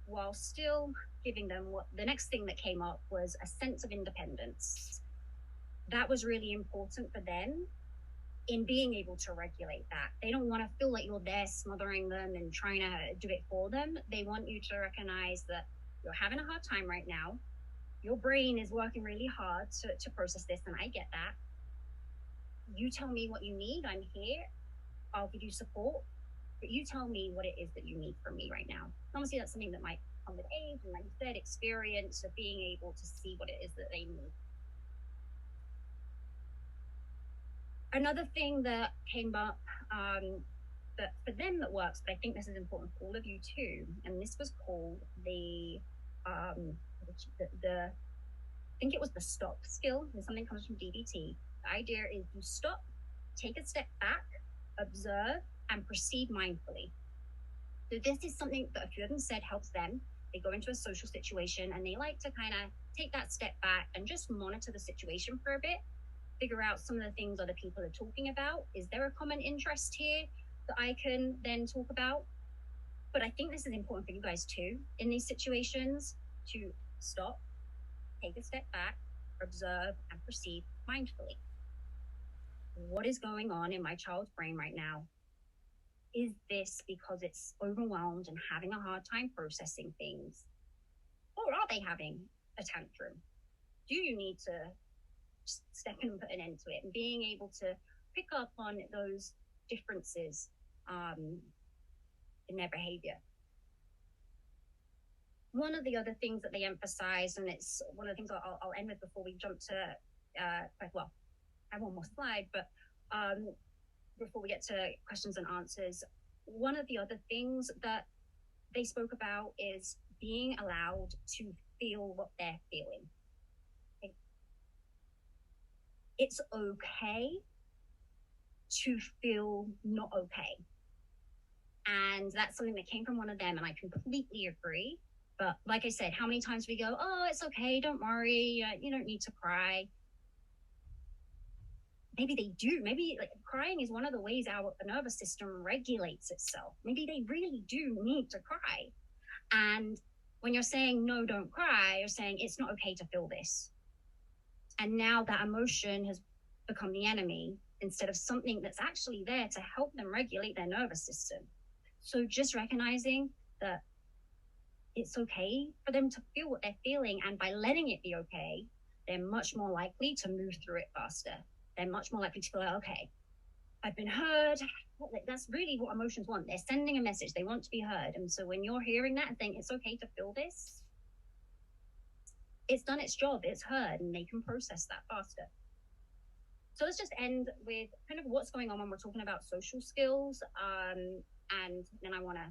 while still giving them what the next thing that came up was a sense of independence. That was really important for them in being able to regulate that. They don't want to feel like you're there smothering them and trying to do it for them. They want you to recognize that you're having a hard time right now. Your brain is working really hard to process this, and I get that. You tell me what you need. I'm here. I'll give you support. But you tell me what it is that you need from me right now. Obviously, that's something that might come with age and, like you said, experience of being able to see what it is that they need. Another thing that came up that for them that works, but I think this is important for all of you too, and this was called I think it was the stop skill. There's something comes from DBT. The idea is you stop, take a step back, observe, and proceed mindfully. So this is something that a few of them said helps them. They go into a social situation and they like to kind of take that step back and just monitor the situation for a bit, figure out some of the things other people are talking about. Is there a common interest here that I can then talk about? But I think this is important for you guys too in these situations to stop, take a step back, observe, and proceed mindfully. What is going on in my child's brain right now? Is this because it's overwhelmed and having a hard time processing things? Or are they having a tantrum? Do you need to step in and put an end to it? And being able to pick up on those differences in their behavior. One of the other things that they emphasize, and it's one of the things I'll end with before we jump to, I have one more slide, but before we get to questions and answers, one of the other things that they spoke about is being allowed to feel what they're feeling. Okay. It's okay to feel not okay. And that's something that came from one of them, and I completely agree. But like I said, how many times we go, oh, it's okay, don't worry, you don't need to cry. Maybe they do. Maybe crying is one of the ways our nervous system regulates itself. Maybe they really do need to cry. And when you're saying, no, don't cry, you're saying it's not okay to feel this. And now that emotion has become the enemy instead of something that's actually there to help them regulate their nervous system. So just recognizing that it's okay for them to feel what they're feeling, and by letting it be okay, they're much more likely to move through it faster. They're much more likely to feel like, okay, I've been heard. That's really what emotions want. They're sending a message. They want to be heard. And so when you're hearing that and saying it's okay to feel this, it's done its job. It's heard, and they can process that faster. So let's just end with kind of what's going on when we're talking about social skills. And then I want to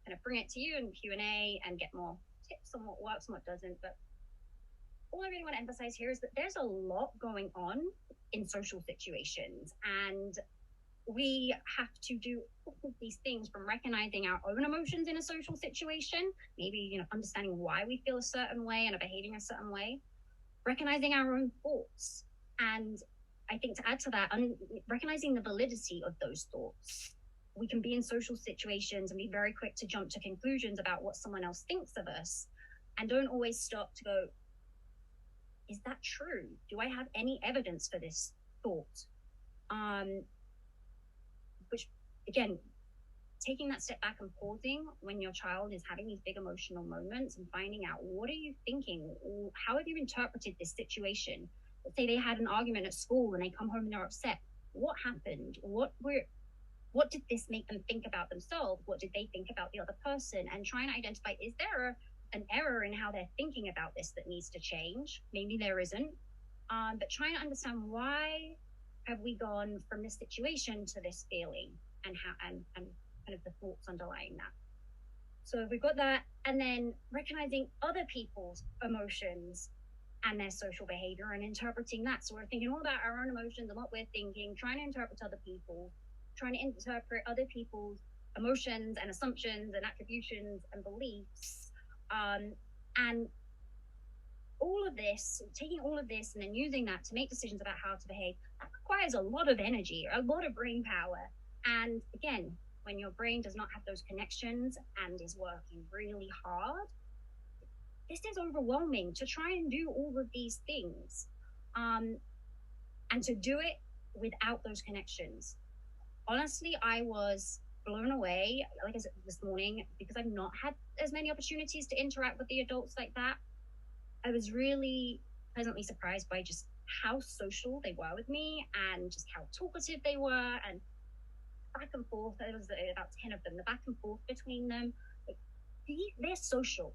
kind of bring it to you in Q&A and get more tips on what works and what doesn't. But all I really want to emphasize here is that there's a lot going on in social situations, and we have to do all of these things, from recognizing our own emotions in a social situation, maybe understanding why we feel a certain way and are behaving a certain way, recognizing our own thoughts, and I think to add to that, recognizing the validity of those thoughts. We can be in social situations and be very quick to jump to conclusions about what someone else thinks of us, and don't always stop to go, is that true? Do I have any evidence for this thought? Which, again, taking that step back and pausing when your child is having these big emotional moments and finding out, what are you thinking? How have you interpreted this situation? Let's say they had an argument at school and they come home and they're upset. What happened? What did this make them think about themselves? What did they think about the other person? And trying to identify, is there an error in how they're thinking about this that needs to change? Maybe there isn't. But trying to understand, why have we gone from this situation to this feeling, and how and kind of the thoughts underlying that. So we've got that, and then recognizing other people's emotions and their social behavior and interpreting that. So we're thinking all about our own emotions and what we're thinking, trying to interpret other people, trying to interpret other people's emotions and assumptions and attributions and beliefs. And all of this, taking all of this and then using that to make decisions about how to behave, that requires a lot of energy, a lot of brain power. And again, when your brain does not have those connections and is working really hard, this is overwhelming to try and do all of these things. And to do it without those connections. Honestly, I was blown away, like I said this morning, because I've not had as many opportunities to interact with the adults like that. I was really pleasantly surprised by just how social they were with me, and just how talkative they were, and back and forth. There was about 10 of them. The back and forth between them, they're social.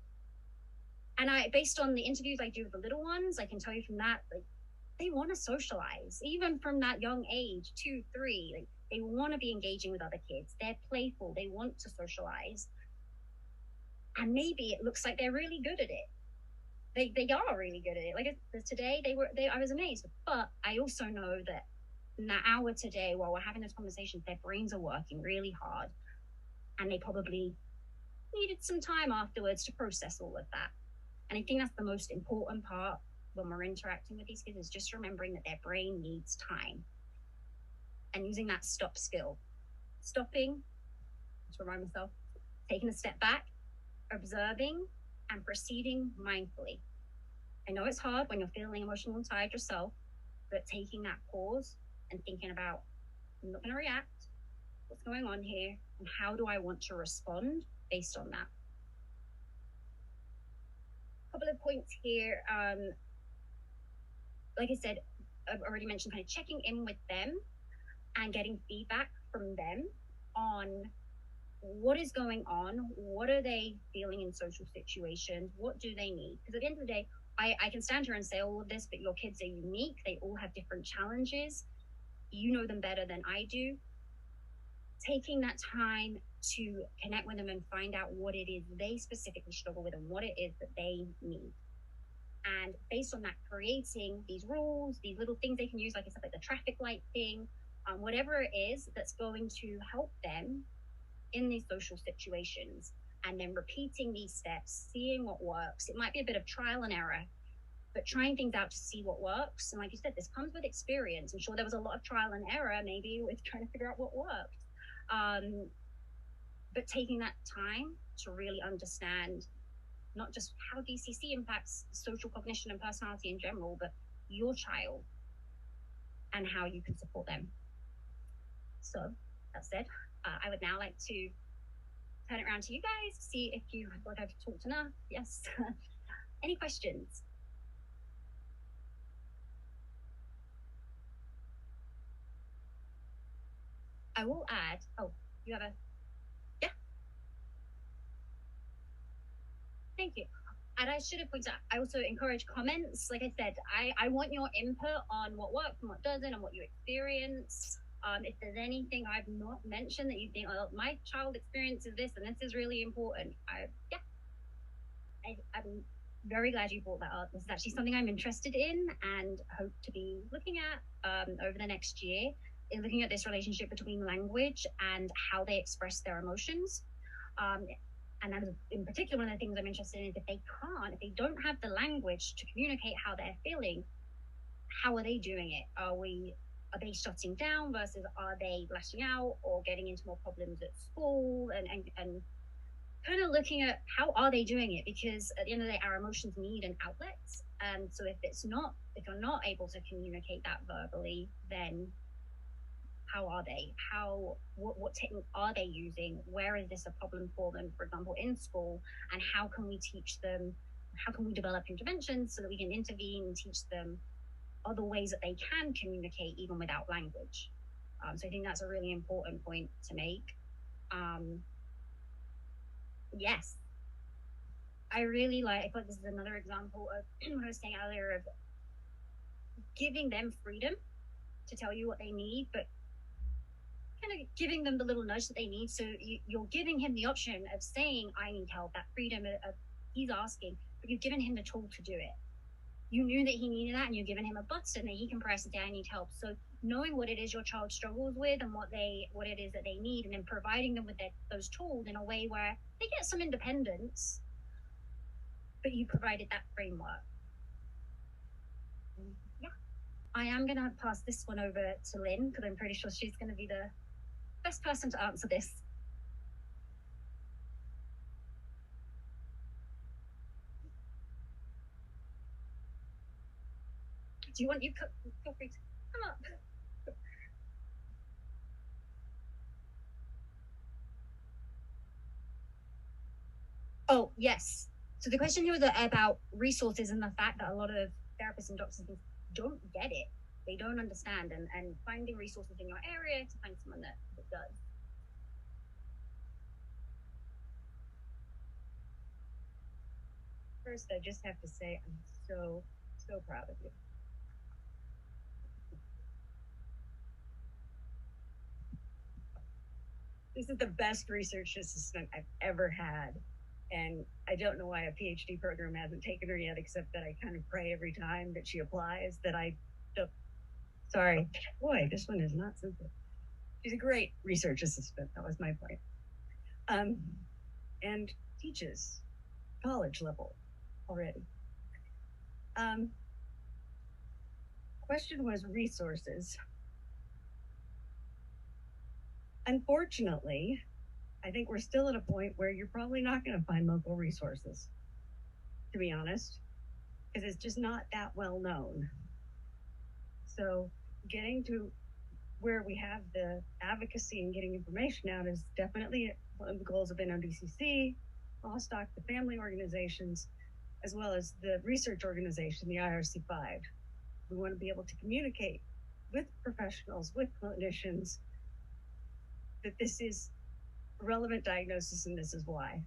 And based on the interviews I do with the little ones, I can tell you from that, they want to socialize, even from that young age, 2, 3. They want to be engaging with other kids. They're playful. They want to socialize. And maybe it looks like they're really good at it. They are really good at it. Like today, I was amazed. But I also know that in that hour today, while we're having this conversation, their brains are working really hard, and they probably needed some time afterwards to process all of that. And I think that's the most important part when we're interacting with these kids, is just remembering that their brain needs time, and using that stop skill. Stopping, to remind myself, taking a step back, observing, and proceeding mindfully. I know it's hard when you're feeling emotional and tired yourself, but taking that pause and thinking about, I'm not going to react, what's going on here, and how do I want to respond based on that. A couple of points here. Like I said, I've already mentioned kind of checking in with them and getting feedback from them on what is going on, what are they feeling in social situations, what do they need? Because at the end of the day, I can stand here and say all of this, but your kids are unique. They all have different challenges. You know them better than I do. Taking that time to connect with them and find out what it is they specifically struggle with and what it is that they need. And based on that, creating these rules, these little things they can use, like I said, like the traffic light thing, whatever it is that's going to help them in these social situations, and then repeating these steps, seeing what works. It might be a bit of trial and error, but trying things out to see what works. And like you said, this comes with experience. I'm sure there was a lot of trial and error, maybe with trying to figure out what worked. But taking that time to really understand not just how DCC impacts social cognition and personality in general, but your child and how you can support them. So that said, I would now like to turn it around to you guys, see if you feel like I've talked enough. Yes. Any questions? I will add, you have a, yeah. Thank you. And I should have pointed out, I also encourage comments. Like I said, I want your input on what works and what doesn't and what you experience. If there's anything I've not mentioned that you think, oh, my child experiences this and this is really important, I'm very glad you brought that up. This is actually something I'm interested in and hope to be looking at over the next year, in looking at this relationship between language and how they express their emotions. And that is, in particular, one of the things I'm interested in is if they don't have the language to communicate how they're feeling, how are they doing it? Are they shutting down versus are they lashing out or getting into more problems at school, and kind of looking at how are they doing it? Because at the end of the day, our emotions need an outlet. And so if you're not able to communicate that verbally, then how are they? What technique are they using? Where is this a problem for them, for example, in school? And how can we teach them? How can we develop interventions so that we can intervene and teach them other ways that they can communicate even without language? So I think that's a really important point to make. Yes, I really like. I thought this is another example of what I was saying earlier of giving them freedom to tell you what they need, but kind of giving them the little nudge that they need. So you're giving him the option of saying, I need help, that freedom of he's asking, but you've given him the tool to do it. You knew that he needed that, and you've given him a button that he can press and say, I need help. So knowing what it is your child struggles with and what it is that they need, and then providing them with those tools in a way where they get some independence, but you provided that framework. Yeah. I am going to pass this one over to Lynn, because I'm pretty sure she's going to be the best person to answer this. Do you want you feel free to come up? Oh, yes. So the question here was about resources and the fact that a lot of therapists and doctors don't get it. They don't understand, and finding resources in your area to find someone that does. First, I just have to say I'm so proud of you. This is the best research assistant I've ever had. And I don't know why a PhD program hasn't taken her yet, except that I kind of pray every time that she applies that I don't. Sorry. Boy, this one is not simple. She's a great research assistant. That was my point. And teaches college level already. Question was resources. Unfortunately, I think we're still at a point where you're probably not going to find local resources. to be honest, because it's just not that well known. So getting to where we have the advocacy and getting information out is definitely one of the goals of NODCC, Lostock, the family organizations, as well as the research organization, the IRC5. We want to be able to communicate with professionals, with clinicians, that this is a relevant diagnosis and this is why.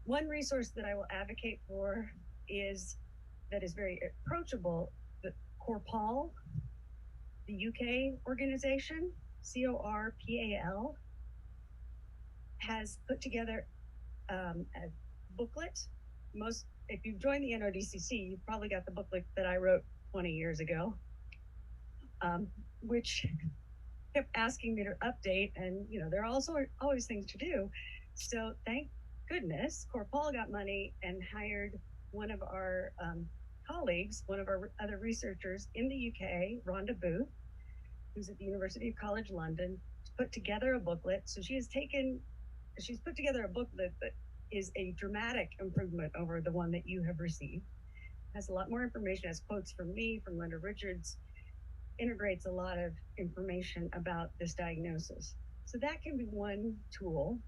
One resource that I will advocate for that is very approachable, the CORPAL, the UK organization, CORPAL, has put together a booklet. If you've joined the NODCC, you've probably got the booklet that I wrote 20 years ago, which kept asking me to update, and there are also always things to do. So thank goodness, CORPAL got money and hired one of our colleagues, one of our other researchers in the UK, Rhonda Booth, who's at the University of College London, to put together a booklet. So she's put together a booklet that is a dramatic improvement over the one that you have received. It has a lot more information, has quotes from me, from Linda Richards, integrates a lot of information about this diagnosis. So that can be one tool.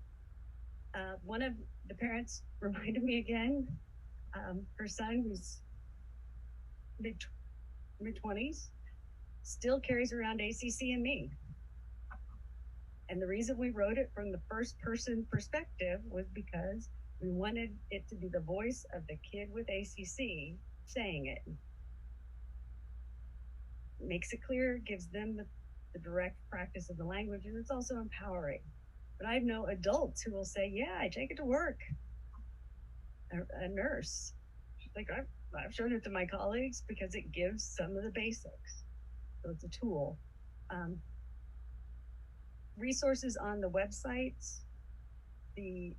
One of the parents reminded me again, her son, who's mid-20s, still carries around ACC and me. And the reason we wrote it from the first person perspective was because we wanted it to be the voice of the kid with ACC saying it. Makes it clear, gives them the direct practice of the language, and it's also empowering. But I know adults who will say, yeah, I take it to work. A nurse, she's like, I've shown it to my colleagues because it gives some of the basics. So it's a tool. Resources on the websites, the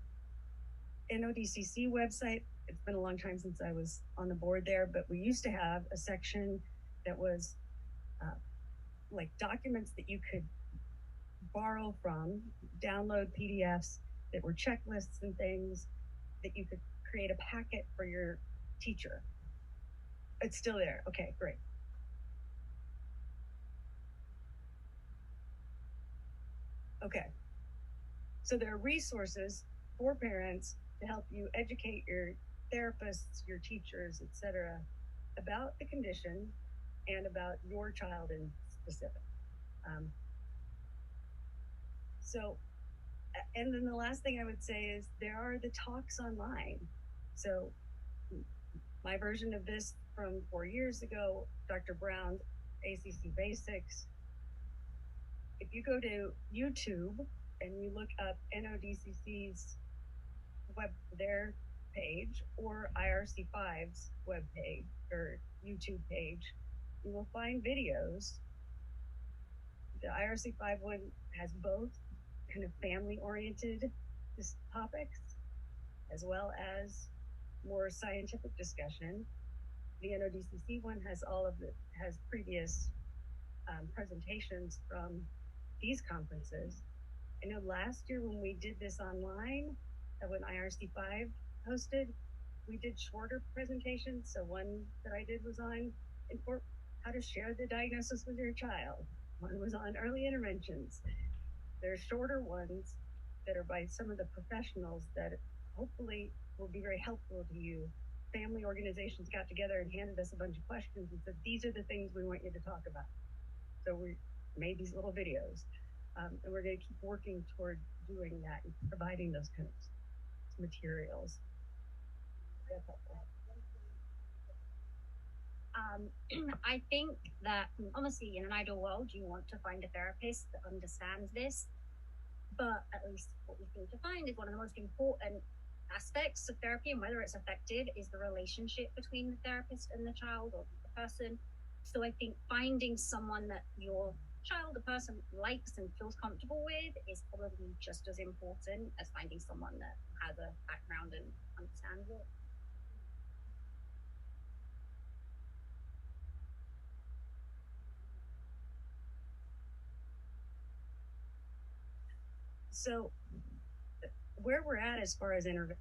NODCC website, it's been a long time since I was on the board there, but we used to have a section that was like documents that you could borrow from, download PDFs that were checklists and things that you could create a packet for your teacher. It's still there. Okay, great. Okay. So there are resources for parents to help you educate your therapists, your teachers, etc., about the condition and about your child in specific. And then the last thing I would say is there are the talks online. So my version of this from 4 years ago, Dr. Brown's ACC Basics. If you go to YouTube and you look up NODCC's their page or IRC5's web page or YouTube page, you will find videos. The IRC5 one has both kind of family-oriented topics as well as more scientific discussion. The NODCC one has has previous presentations from these conferences. I know last year when we did this online, when IRC5 hosted, we did shorter presentations. So one that I did was on how to share the diagnosis with your child. One was on early interventions. There are shorter ones that are by some of the professionals that hopefully will be very helpful to you. Family organizations got together and handed us a bunch of questions and said, these are the things we want you to talk about. So we made these little videos. And we're going to keep working toward doing that and providing those kinds of materials. That's helpful. I think that obviously in an ideal world, you want to find a therapist that understands this, but at least what we seem to find is one of the most important aspects of therapy and whether it's effective is the relationship between the therapist and the child or the person. So I think finding someone that your child, the person likes and feels comfortable with is probably just as important as finding someone that has a background and understands it. So where we're at as far as intervention,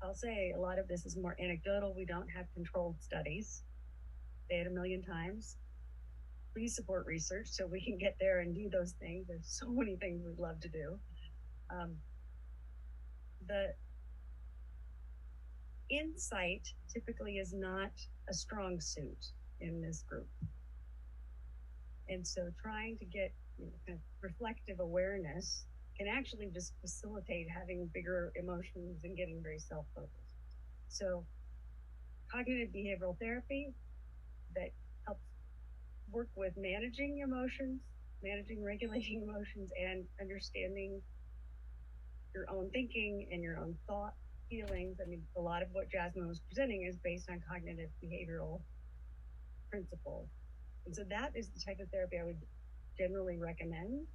I'll say a lot of this is more anecdotal. We don't have controlled studies. Say it a million times. Please support research so we can get there and do those things. There's so many things we'd love to do. The insight typically is not a strong suit in this group. And so trying to get kind of reflective awareness can actually just facilitate having bigger emotions and getting very self-focused. So cognitive behavioral therapy that helps work with managing emotions, managing, regulating emotions, and understanding your own thinking and your own thought, feelings. I mean, a lot of what Jasmin was presenting is based on cognitive behavioral principles. And so that is the type of therapy I would generally recommend,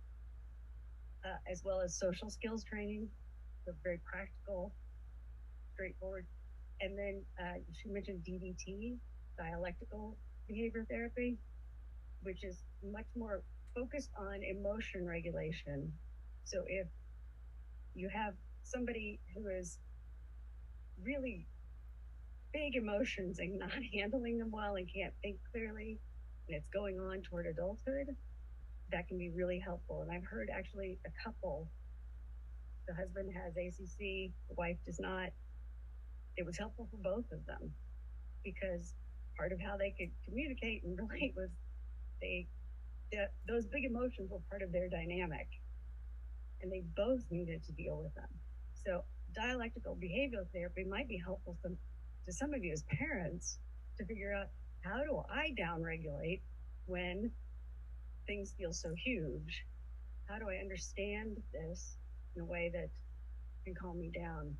as well as social skills training, so very practical, straightforward. And then she mentioned DBT, dialectical behavior therapy, which is much more focused on emotion regulation. So if you have somebody who is really big emotions and not handling them well and can't think clearly, and it's going on toward adulthood, that can be really helpful. And I've heard actually a couple, the husband has ACC, the wife does not. It was helpful for both of them because part of how they could communicate and relate was those big emotions were part of their dynamic, and they both needed to deal with them. So dialectical behavioral therapy might be helpful to some of you as parents to figure out, how do I downregulate when things feel so huge? How do I understand this in a way that can calm me down?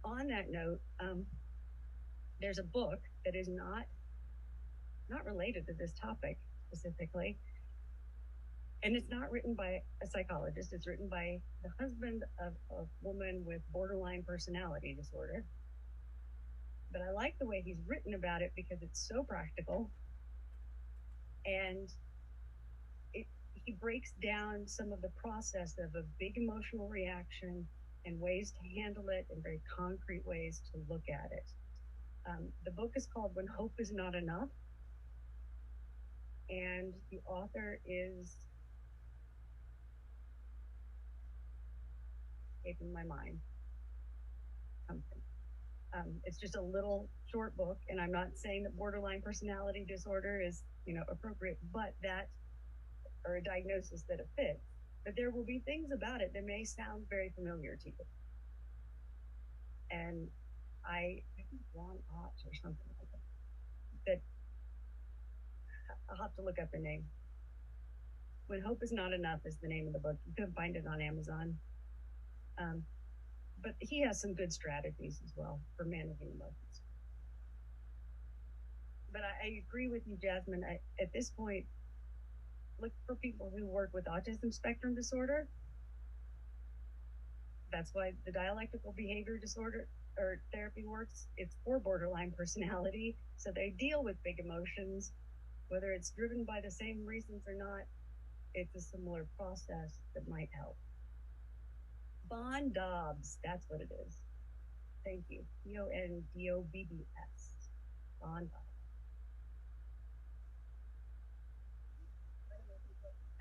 On that note, there's a book that is not related to this topic specifically, and it's not written by a psychologist. It's written by the husband of a woman with borderline personality disorder. But I like the way he's written about it because it's so practical, and he breaks down some of the process of a big emotional reaction and ways to handle it and very concrete ways to look at it. The book is called When Hope Is Not Enough, and the author is escaping my mind. Something. It's just a little short book, and I'm not saying that borderline personality disorder is appropriate, but that, or a diagnosis that it fits. But there will be things about it that may sound very familiar to you. And I think Ron Ott or something like that. I'll have to look up the name. When Hope Is Not Enough is the name of the book. You can find it on Amazon. But he has some good strategies as well for managing emotions. But I agree with you, Jasmin. At this point, look for people who work with autism spectrum disorder. That's why the dialectical behavior disorder or therapy works. It's for borderline personality. So they deal with big emotions, whether it's driven by the same reasons or not. It's a similar process that might help. Bon Dobbs, that's what it is. Thank you. Bondobbs. Bon Dobbs.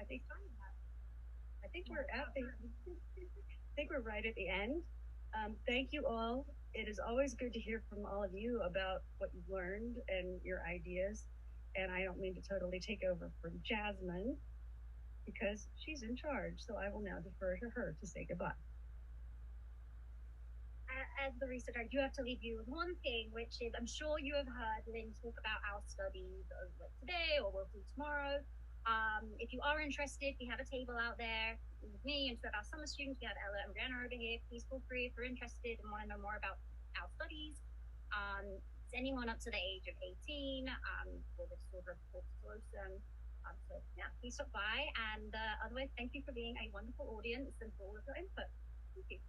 I think we're right at the end. Thank you all. It is always good to hear from all of you about what you've learned and your ideas. And I don't mean to totally take over from Jasmin because she's in charge. So I will now defer to her to say goodbye. As the researcher, I do have to leave you with one thing, which is I'm sure you have heard Lynn talk about our studies of like today or we'll do tomorrow. If you are interested, we have a table out there with me and two of our summer students. We have Ella and Brianna over here. Please feel free if you're interested and want to know more about our studies. It's anyone up to the age of 18 with a disorder of cortical callosum. So yeah, please stop by. And otherwise, thank you for being a wonderful audience and for all of your input. Thank you.